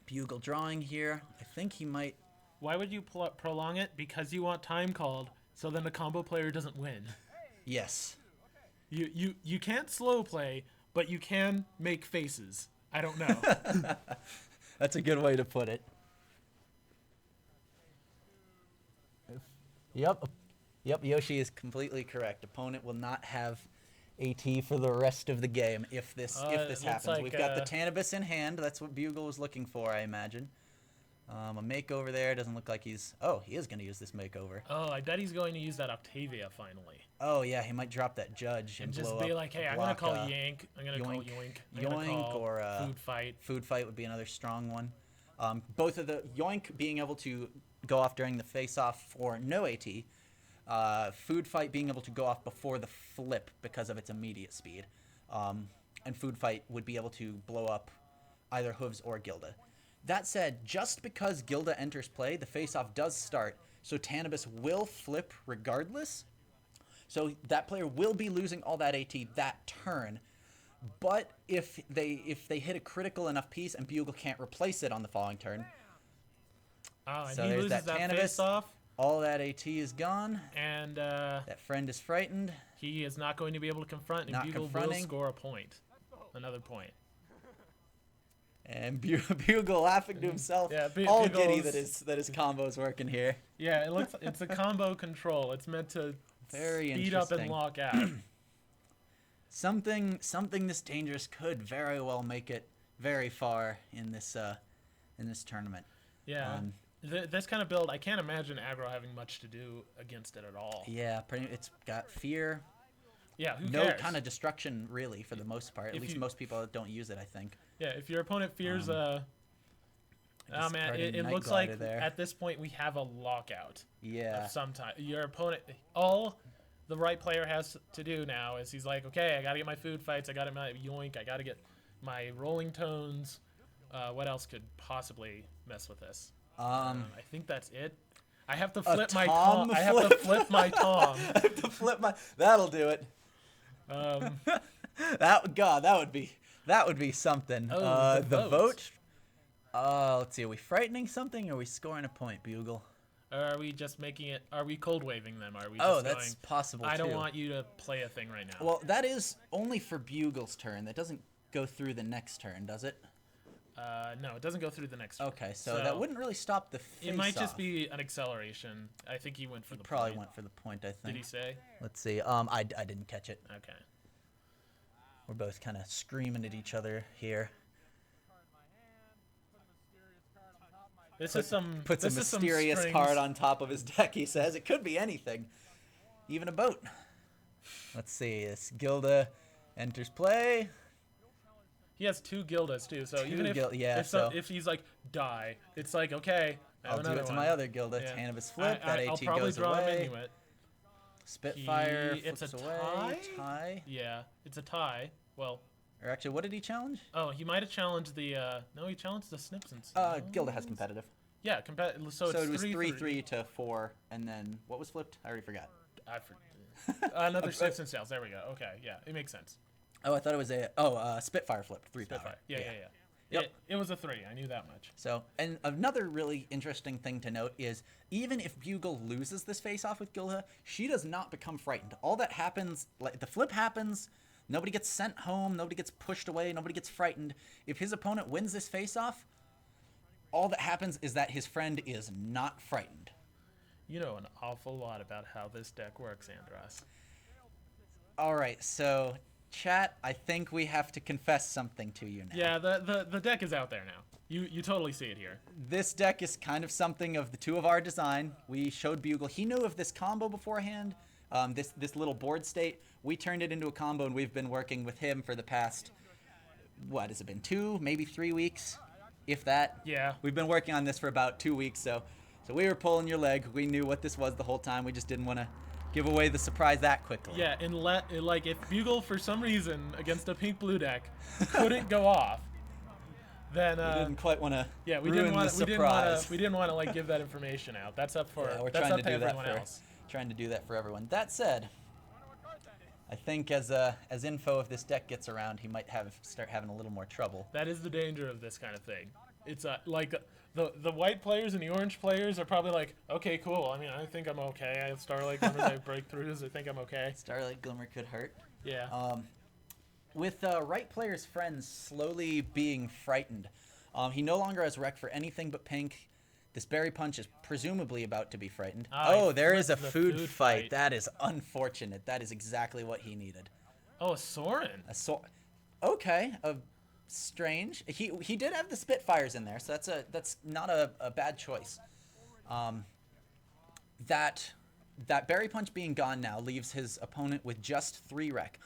Bugle drawing here. I think he might... Why would you prolong it? Because you want time called, so then the combo player doesn't win. Yes. You can't slow play, but you can make faces. I don't know. That's a good way to put it. Yep, Yoshi is completely correct. Opponent will not have AT for the rest of the game if this looks happens. like, We've got the Tanibus in hand. That's what Bugle was looking for, I imagine. A makeover there. Doesn't look like he's... Oh, he is going to use this makeover. Oh, I bet he's going to use that Octavia finally. Oh, yeah, he might drop that Judge and just blow be up, like, hey, I'm going to call Yank. I'm going to call Yoink. I'm gonna Yoink call or Food Fight. Food Fight would be another strong one. Both of the... Yoink being able to go off during the face-off for no AT. Food Fight being able to go off before the flip because of its immediate speed. And Food Fight would be able to blow up either Hooves or Gilda. That said, just because Gilda enters play, the face-off does start, so Tanibus will flip regardless. So that player will be losing all that AT that turn. But if they hit a critical enough piece and Bugle can't replace it on the following turn, Oh, and so he there's loses that Tanibus. face-off. All that AT is gone. And That friend is frightened. he is not going to be able to confront, and Not Bugle will confronting. score a point. Another point. And Bugle laughing to himself. Yeah, all Bugle's- giddy that his combo's working here. Yeah, it's a combo control. It's meant to Very speed up and interesting. lock out. Something this dangerous could very well make it very far in this tournament. Yeah. This kind of build, I can't imagine aggro having much to do against it at all. Yeah, it's got fear. Yeah, who No cares? kind of destruction really for the most part. At If least you- most people don't use it, I think. Yeah, if your opponent fears oh man, Discarding it Night looks Glider like there. at this point we have a lockout Yeah. of some type. Your opponent, all the right player has to do now is he's like, okay, I gotta get my food fights, I gotta my yoink, I gotta get my rolling tones. What else could possibly mess with this? I think that's it. I have to flip my Tom tom. I have to flip my tom. I have to flip my. That'll do it. That would be something. Oh, the vote. Let's see. Are we frightening something? Or are we scoring a point, Bugle? Or are we just making it? Are we cold waving them? Are we? Oh, just that's going, possible I don't too. want you to play a thing right now. Well, that is only for Bugle's turn. That doesn't go through the next turn, does it? No, it doesn't go through the next turn. Okay, so that wouldn't really stop the face-off. It might just be an acceleration. I think he went for the Probably point. went for the point, I think. Did he say? Let's see. I didn't catch it. Okay. We're both kind of screaming at each other here. This is some. Puts a this is some mysterious strings. card on top of his deck, he says. It could be anything. Even a boat. Let's see. This Gilda enters play. He has two Gildas too, so even if yeah, if he's like die, it's like okay. I have I'll do another it to one. my other Gilda. Yeah. Tanibus flip. I'll That AT probably goes draw him away. into it. Spitfire It's flips a away. tie? Tie. Yeah, it's a tie. Well, Or actually, what did he challenge? oh, he might have challenged the. No, he challenged the Snips and. Gilda has competitive. Yeah, so it's it was 3-3. 3-3 to 4, and then what was flipped? I already forgot. Another Snips and Sales. There we go. Okay, yeah, it makes sense. Oh, I thought it was Spitfire flipped 3 power. Spitfire. Yeah. Yep. It was a 3. I knew that much. So, and another really interesting thing to note is even if Bugle loses this face-off with Gilda, she does not become frightened. All that happens, like the flip happens, nobody gets sent home, nobody gets pushed away, nobody gets frightened. If his opponent wins this face-off, all that happens is that his friend is not frightened. You know an awful lot about how this deck works, Andros. All right, so chat, I think we have to confess something to you now. Yeah, the deck is out there now. You totally see it here. This deck is kind of something of the two of our design. We showed Bugle. He knew of this combo beforehand, this little board state. We turned it into a combo, and we've been working with him for the past, what has it been, 2, maybe 3 weeks, if that. Yeah. We've been working on this for about 2 weeks, so we were pulling your leg. We knew what this was the whole time. We just didn't want to give away the surprise that quickly. Yeah, and like if Bugle for some reason against a pink-blue deck couldn't go off, then we didn't quite want to yeah, we ruin didn't want the we surprise. didn't want to like give that information out. That's up for We're that's trying up to to do that everyone for else. trying to do that for everyone. That said, I think as info of this deck gets around, he might start having a little more trouble. That is the danger of this kind of thing. It's like the white players and the orange players are probably like, okay, cool. I mean, I think I'm okay. I have Starlight Glimmers, I have Breakthroughs. I think I'm okay. Starlight Glimmer could hurt. Yeah. With right player's friends slowly being frightened, he no longer has rec for anything but pink. This Berry Punch is presumably about to be frightened. Ah, Oh, he there is a flipped the food food fight. fight. That is unfortunate. That is exactly what he needed. Oh, a Soren. Okay, strange. He did have the Spitfires in there, so that's not a bad choice. That Berry Punch being gone now leaves his opponent with just 3 rec.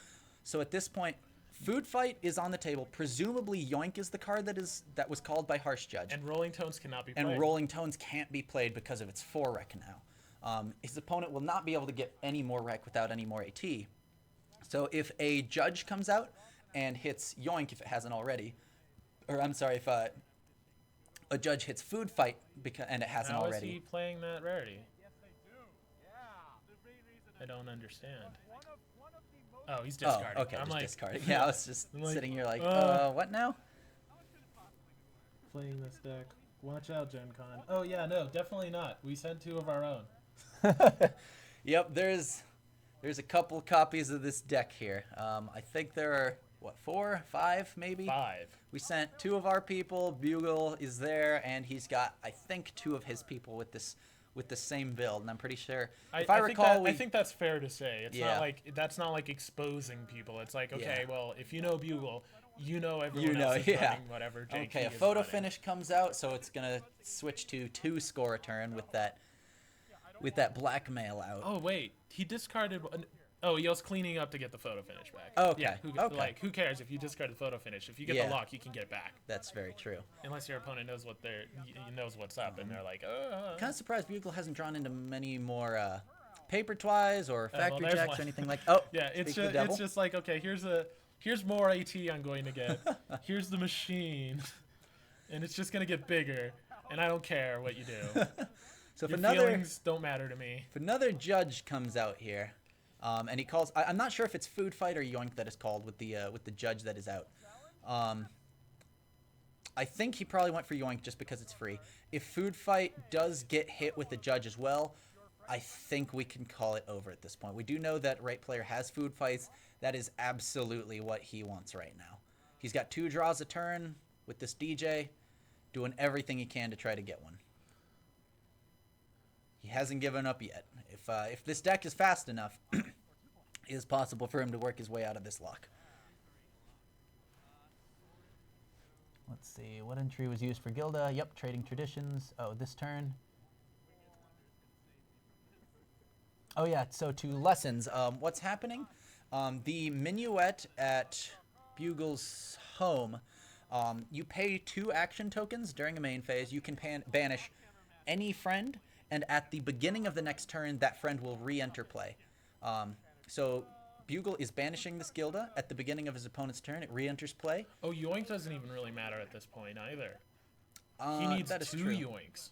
So at this point, Food Fight is on the table. Presumably Yoink is the card that was called by Harsh Judge. And Rolling Tones cannot be played. And Rolling Tones can't be played because of its 4 rec now. His opponent will not be able to get any more rec without any more AT. So if a Judge comes out and hits Yoink, if it hasn't already, or I'm sorry, if a Judge hits Food Fight and it hasn't already. How is he playing that rarity? I don't understand. Oh, he's discarding. Oh, okay, I'm just like, discarding. Yeah, I was just sitting here like, what now? Playing this deck. Watch out, GenCon. Oh yeah, no, definitely not. We sent 2 of our own. Yep, there's a couple copies of this deck here. I think there are, 4, 5 maybe? 5. We sent 2 of our people. Bugle is there, and he's got, I think, 2 of his people with the same build, and I'm pretty sure. If I recall, I think that's fair to say. It's Yeah. not like that's not like exposing people. It's like, okay, Yeah. well, if you know Bugle, you know everyone else is yeah. running whatever JP Okay, a is photo running. finish comes out, so it's gonna switch to 2 score a turn with that blackmail out. Oh wait, he discarded. Oh, he was cleaning up to get the photo finish back. Okay, Yeah. okay. Like, who cares if you discard the photo finish? If you get Yeah. the lock, you can get it back. That's very true. Unless your opponent knows knows what's up, and they're like, Kind of surprised Bugle hasn't drawn into many more paper twies or well, factory there's jacks one. or anything like. Oh, Yeah, it's speak of the devil. just like, okay, here's more AT I'm going to get. Here's the machine, and it's just gonna get bigger, and I don't care what you do. So if Your another feelings don't matter to me. Judge comes out here, and he calls. I'm not sure if it's Food Fight or Yoink that is called with the Judge that is out. I think he probably went for Yoink just because it's free. If Food Fight does get hit with the Judge as well, I think we can call it over at this point. We do know that right player has Food Fights. That is absolutely what he wants right now. He's got 2 draws a turn with this DJ, doing everything he can to try to get one. He hasn't given up yet. If this deck is fast enough, it is possible for him to work his way out of this lock. Let's see, what entry was used for Gilda? Yep, Trading Traditions. Oh, this turn. Oh yeah, so to lessons, what's happening? The minuet at Bugle's home, you pay 2 action tokens during a main phase. You can banish any friend, and at the beginning of the next turn, that friend will re-enter play. So Bugle is banishing this Gilda at the beginning of his opponent's turn. It re-enters play. Oh, Yoink doesn't even really matter at this point either. He needs that is 2 true. Yoinks.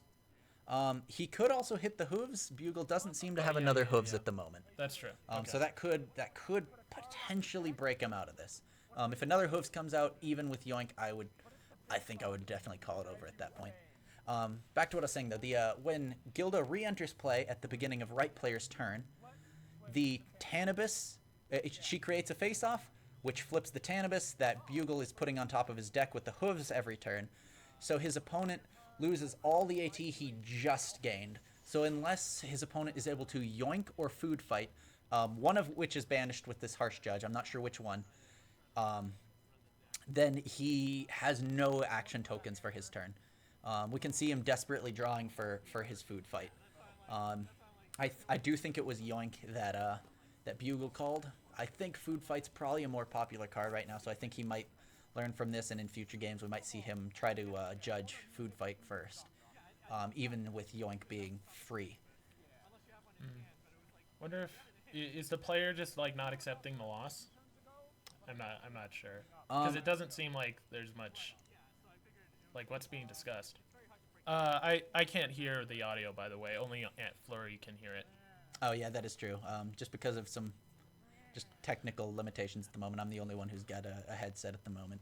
He could also hit the hooves. Bugle doesn't seem to have another hooves at the moment. That's true. Okay. So that could potentially break him out of this. If another hooves comes out, even with Yoink, I think I would definitely call it over at that point. Back to what I was saying though, when Gilda re-enters play at the beginning of right player's turn, the Tanibus, she creates a face-off, which flips the Tanibus that Bugle is putting on top of his deck with the hooves every turn. So his opponent loses all the AT he just gained. So unless his opponent is able to Yoink or Food Fight, one of which is banished with this Harsh Judge, I'm not sure which one, then he has no action tokens for his turn. We can see him desperately drawing for his Food Fight. I do think it was Yoink that Bugle called. I think Food Fight's probably a more popular card right now, so I think he might learn from this, and in future games we might see him try to judge Food Fight first, even with Yoink being free. Wonder if is the player just like not accepting the loss? I'm not sure, because it doesn't seem like there's much like what's being discussed. I can't hear the audio, by the way. Only Aunt Flurry can hear it. Oh yeah, that is true. Just because of some just technical limitations at the moment, I'm the only one who's got a headset at the moment.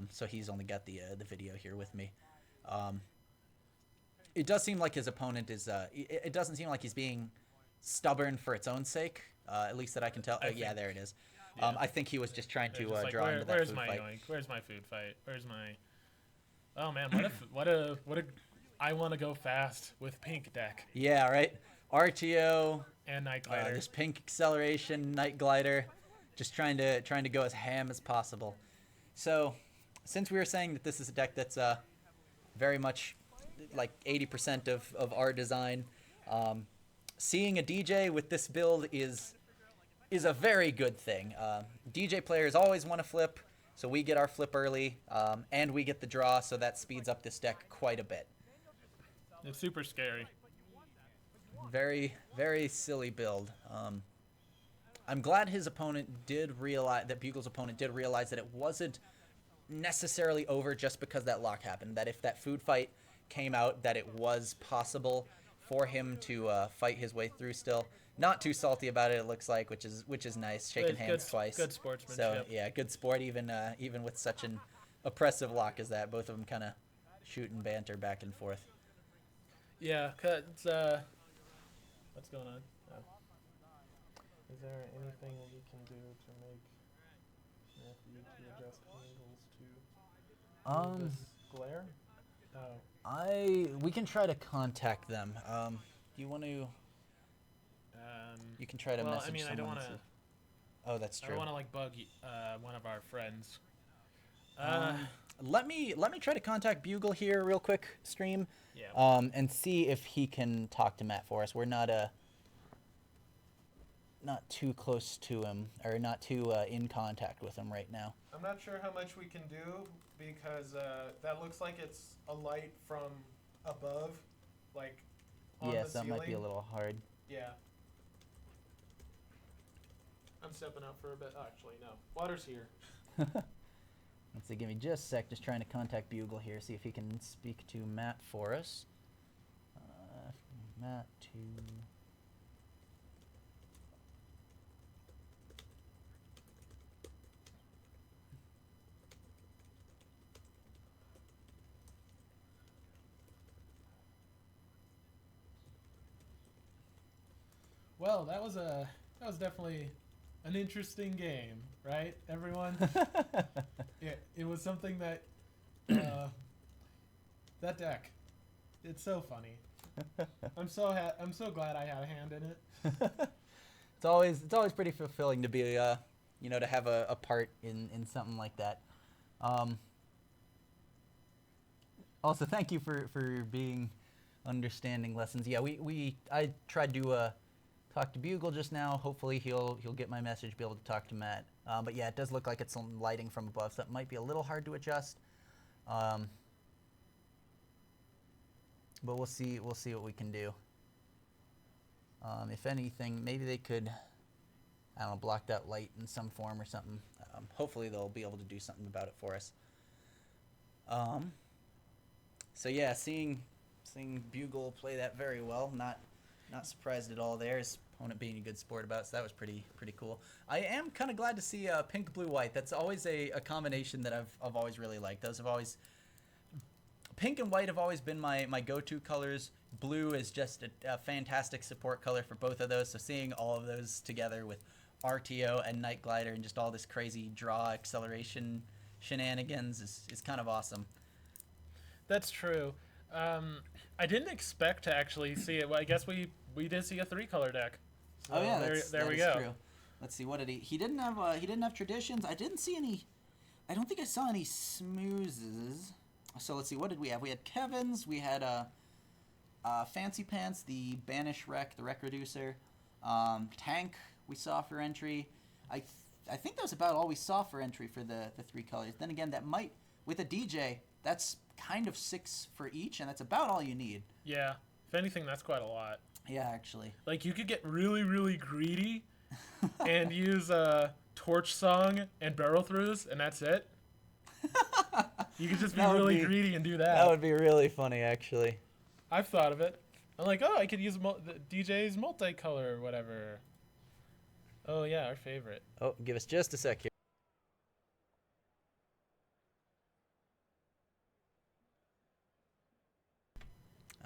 So he's only got the video here with me. It does seem like his opponent is. It doesn't seem like he's being stubborn for its own sake. At least that I can tell. Yeah, there it is. Yeah. I think he was just trying to Just like, draw into that where's Food my Fight. Yoink? Where's my Food Fight? Where's my? Oh man, what a I want to go fast with pink deck Yeah, right. RTO. and Night Glider. This pink acceleration, Night Glider. just trying to go as ham as possible. So, since we were saying that this is a deck that's very much like 80% of our design, seeing a DJ with this build is a very good thing. DJ players always want to flip, so we get our flip early, and we get the draw, so that speeds up this deck quite a bit. It's super scary. Very, very silly build. I'm glad his opponent did realize, that Bugle's opponent did realize that it wasn't necessarily over just because that lock happened. That if that food fight came out, that it was possible for him to fight his way through still. Not too salty about it, it looks like, which is nice. Shaking hands twice. Good sportsmanship. So yeah, good sport. Even with such an oppressive lock as that, both of them kind of shoot and banter back and forth. Yeah, cause what's going on? Oh. Is there anything we can do to make Matthew to adjust angles to this glare? Oh. We can try to contact them. Do you want to? You can try to message someone. I don't want to. Oh, that's true. I don't want to like bug one of our friends. Let me try to contact Bugle here real quick, stream. Yeah. And see if he can talk to Matt for us. We're not too close to him, or not too in contact with him right now. I'm not sure how much we can do because that looks like it's a light from above, like on Yes, the that ceiling. might be a little hard. Yeah. I'm stepping out for a bit. Oh, actually, no. Water's here. Let's see, give me just a sec. Just trying to contact Bugle here, see if he can speak to Matt for us. Matt to... Well, that was definitely an interesting game, right, everyone? It was something that that deck. It's so funny. I'm so glad I had a hand in it. It's always pretty fulfilling to be to have a part in something like that. Also, thank you for being understanding lessons. Yeah, I tried to talk to Bugle just now. Hopefully he'll get my message, be able to talk to Matt. But yeah, it does look like it's some lighting from above, so that might be a little hard to adjust. But we'll see what we can do. If anything, maybe they could, I don't know, block that light in some form or something. Hopefully they'll be able to do something about it for us. So yeah, seeing Bugle play that very well, not surprised at all there. His opponent being a good sport about it, so that was pretty cool. I am kind of glad to see pink, blue, white. That's always a combination that I've always really liked. Those have always, pink and white have always been my go-to colors. Blue is just a fantastic support color for both of those. So seeing all of those together with RTO and Night Glider and just all this crazy draw acceleration shenanigans is kind of awesome. That's true. I didn't expect to actually see it. Well, I guess we did see a 3-color deck. So oh yeah, there we is go. True. Let's see, what did he didn't have traditions. I didn't see any. I don't think I saw any smoozes. So let's see, what did we have? We had Kevin's. We had Fancy Pants, the Banish Wreck, the Wreck Reducer, Tank. We saw for entry. I think that was about all we saw for entry for the 3 colors. Then again, that might with a DJ. That's kind of 6 for each, and that's about all you need. Yeah. If anything, that's quite a lot. Yeah, actually. Like, you could get really, really greedy and use Torch Song and Barrel Throughs, and that's it. You could just be really greedy and do that. That would be really funny, actually. I've thought of it. I'm like, oh, I could use the DJ's multicolor or whatever. Oh, yeah, our favorite. Oh, give us just a sec here.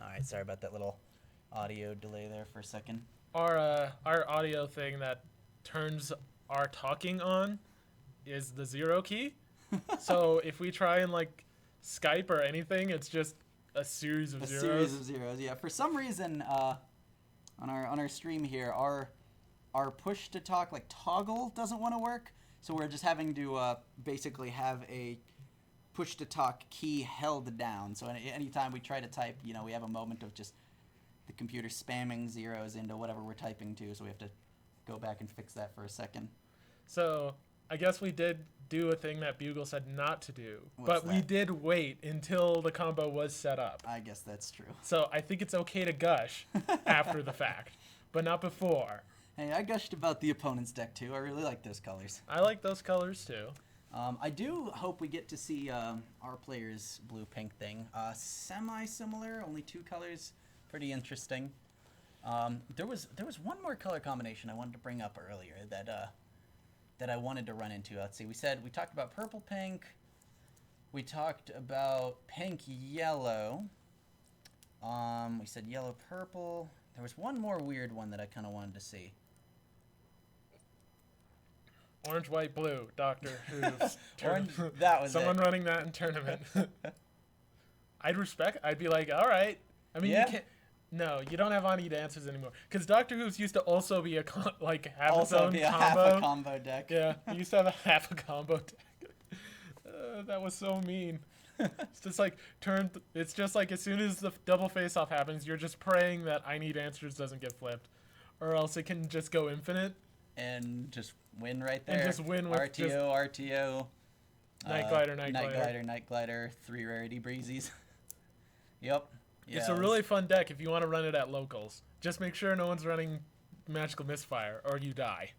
Alright, sorry about that little audio delay there for a second. Our audio thing that turns our talking on is the 0 key. So if we try and like Skype or anything, it's just a series of zeros. A series of zeros, yeah. For some reason, on our stream here, our our push to talk like toggle doesn't want to work, so we're just having to basically have a push to talk key held down. So anytime we try to type, we have a moment of just the computer spamming zeros into whatever we're typing to, so we have to go back and fix that for a second. So I guess we did do a thing that Bugle said not to do, What's but we that? did wait until the combo was set up. I guess that's true. So I think it's okay to gush after the fact, but not before. Hey, I gushed about the opponent's deck too. I really like those colors. I like those colors too. I do hope we get to see our player's blue-pink thing. Semi-similar, only 2 colors. Pretty interesting. There was one more color combination I wanted to bring up earlier that I wanted to run into. Let's see. We talked about purple-pink. We talked about pink-yellow. We said yellow-purple. There was one more weird one that I kind of wanted to see. Orange, white, blue, Doctor Who's Orange, that was someone it. running that in tournament. I'd be like, all right. I mean, Yeah. you can't. No, you don't have any answers anymore. Because Doctor Who's used to also be have its Also own be a combo. half a combo deck. Yeah, he used to have a half a combo deck. That was so mean. It's just like It's just like as soon as the double face-off happens, you're just praying that I Need Answers doesn't get flipped, or else it can just go infinite. And just win right there. And just win with RTO. Night Glider. Night Glider, 3 rarity breezies. Yep. Yeah, It's a really fun deck if you want to run it at locals. Just make sure no one's running Magical Misfire, or you die.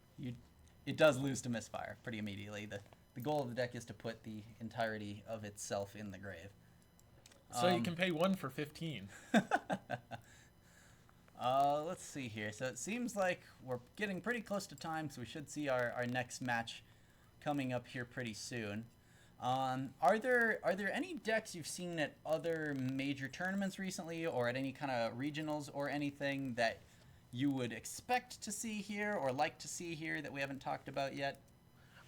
It does lose to Misfire pretty immediately. The goal of the deck is to put the entirety of itself in the grave. So you can pay 1 for 15. Let's see here. So it seems like we're getting pretty close to time, so we should see our next match coming up here pretty soon. Are there any decks you've seen at other major tournaments recently, or at any kind of regionals or anything that you would expect to see here or like to see here that we haven't talked about yet?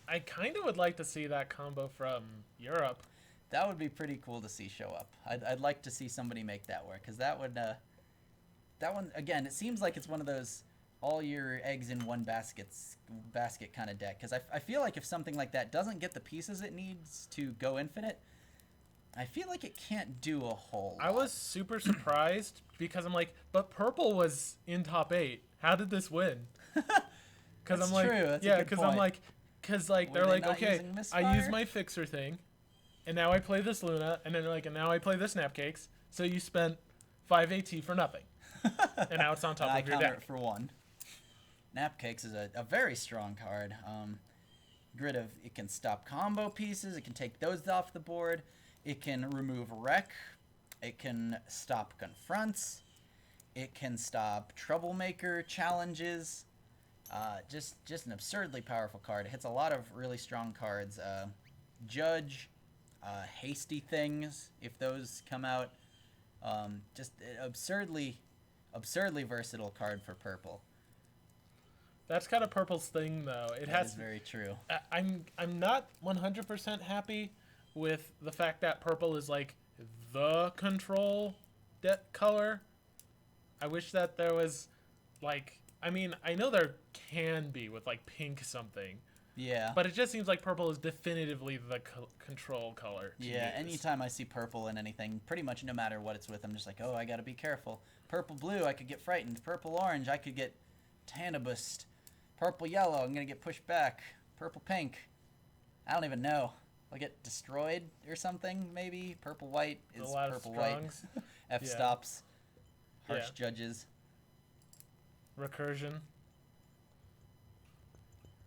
I kind of would like to see that combo from Europe. That would be pretty cool to see show up. I'd like to see somebody make that work, because that one, again, it seems like it's one of those all your eggs in one basket kind of deck, because I feel like if something like that doesn't get the pieces it needs to go infinite, I feel like it can't do a whole lot. I was super surprised because I'm like, but purple was in top 8. How did this win? Because That's I'm like, true. That's a yeah, good because point. I'm like, because like Were they're they like, not okay, using I use Misfire? my fixer thing, and now I play this Luna, and then like, and now I play this Snapcakes. So you spent 5 AT for nothing, and now it's on top And I of your counter deck. it for 1. Napcakes is a very strong card. Grid of, it can stop combo pieces, it can take those off the board, it can remove wreck, it can stop confronts, it can stop troublemaker challenges. Just an absurdly powerful card. It hits a lot of really strong cards. Judge, hasty things, if those come out. Just absurdly versatile card for purple. That's kind of purple's thing, though. That is very true. I'm not 100% happy with the fact that purple is like the control color. I wish that there was like, I mean, I know there can be with like pink something, Yeah. but it just seems like purple is definitively the control color. to Yeah, use. anytime I see purple in anything, pretty much no matter what it's with, I'm just like, oh, I gotta be careful. Purple blue, I could get frightened. Purple orange, I could get Tanabust. Purple yellow, I'm gonna get pushed back. Purple pink, I don't even know. I'll get destroyed or something, maybe. Purple white A is lot of purple white. strongs. F Yeah. stops. Harsh Yeah. judges. Recursion.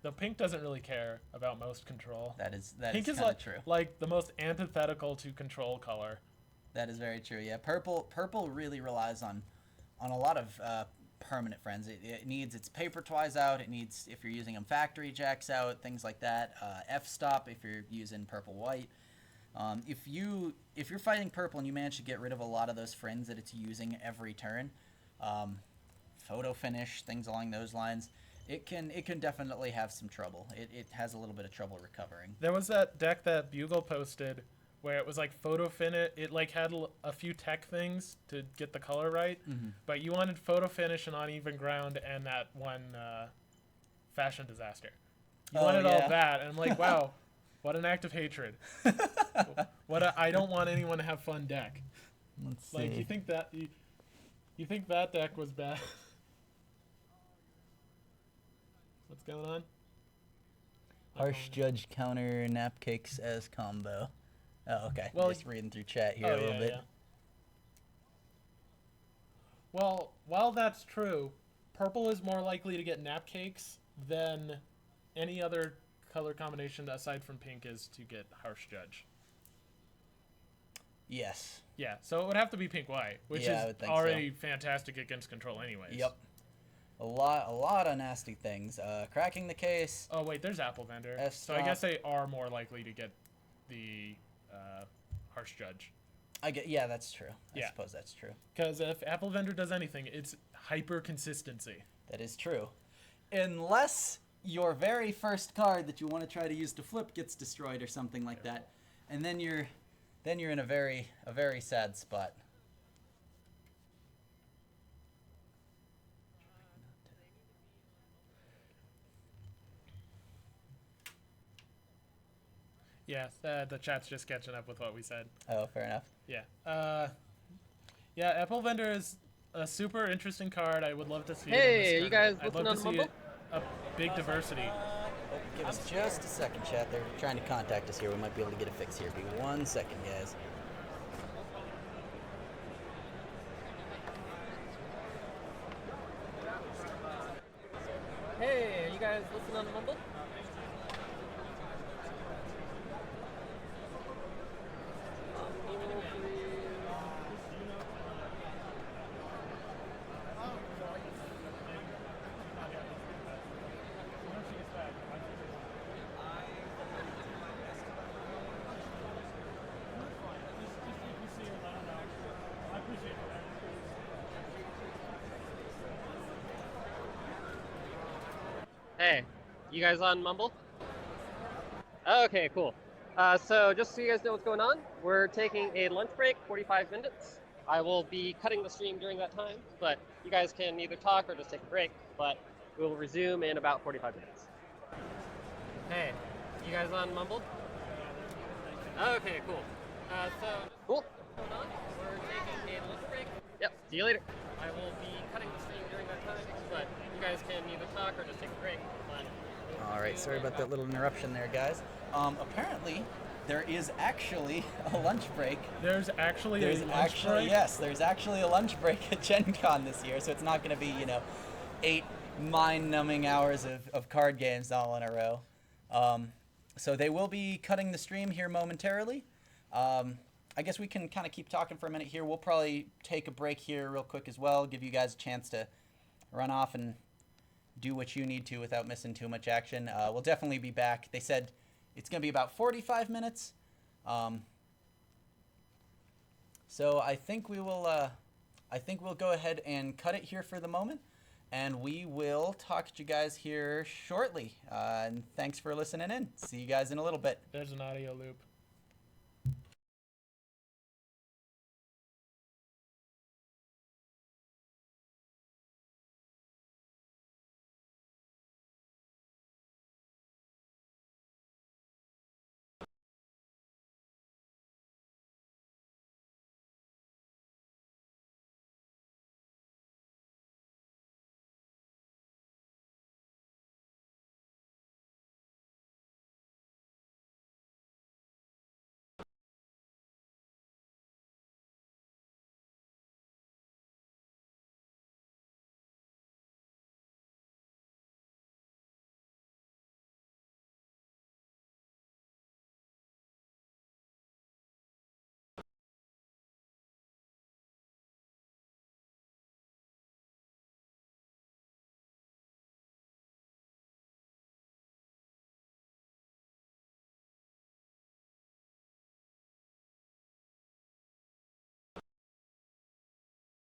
The pink doesn't really care about most control. That is Pink is kind like of true. like the most antithetical to control color. That is very true. Yeah, purple really relies on a lot of permanent friends. It needs its paper twice out. It needs, if you're using them, factory jacks out, things like that. F stop if you're using purple white. If you're fighting purple and you manage to get rid of a lot of those friends that it's using every turn, photo finish, things along those lines, it can definitely have some trouble. It has a little bit of trouble recovering. There was that deck that Bugle posted where it was like photo finish. It like had a few tech things to get the color right, but you wanted photo finish and uneven ground and that one fashion disaster. You Oh, wanted yeah. all that, and I'm like, wow, what an act of hatred. I don't want anyone to have fun deck. Let's see. Like, you think that deck was bad? What's going on? Harsh Judge counter Napcakes as combo. Oh, okay. Well, Just reading through chat here Oh, a little yeah, bit. yeah. Well, while that's true, purple is more likely to get nap cakes than any other color combination aside from pink is to get Harsh Judge. Yes. Yeah, so it would have to be pink-white, which Yeah, I is would think already fantastic against control anyways. Yep. A lot of nasty things. Cracking the case. Oh, wait, there's Apple Vendor. So I S-Drop. guess they are more likely to get the Harsh Judge. Yeah, that's true. I Yeah. suppose that's true. Because if Apple Vendor does anything, it's hyper consistency. That is true. Unless your very first card that you want to try to use to flip gets destroyed or something like that, and then you're in a very sad spot. Yeah, the chat's just catching up with what we said. Oh, fair enough. Yeah. Yeah, Apple Vendor is a super interesting card. I would love to see it. Hey, in you this guys tournament. I'd love listening to on see it a big diversity. Oh, give us just a second, chat. They're trying to contact us here. We might be able to get a fix here. Be 1 second, guys. Hey, are you guys listening on Mumble? Hey, you guys on Mumble? Okay, cool. So just so you guys know what's going on, we're taking a lunch break, 45 minutes. I will be cutting the stream during that time, but you guys can either talk or just take a break, but we'll resume in about 45 minutes. Hey, you guys on Mumble? Okay, cool. Cool. What's going on? We're taking a lunch break. Yep, see you later. I will be cutting the stream during that time, but you guys can either talk or just take a break. But All right, sorry about that little interruption there, guys. Apparently, there is actually a lunch break. There's actually There's a lunch actually break? yes, there's actually a lunch break at GenCon this year, so it's not going to be 8 mind-numbing hours of card games all in a row. So they will be cutting the stream here momentarily. I guess we can kind of keep talking for a minute here. We'll probably take a break here real quick as well, give you guys a chance to run off and do what you need to without missing too much action. We'll definitely be back. They said it's going to be about 45 minutes. So I think we will. I think we'll go ahead and cut it here for the moment, and we will talk to you guys here shortly. And thanks for listening in. See you guys in a little bit. There's an audio loop.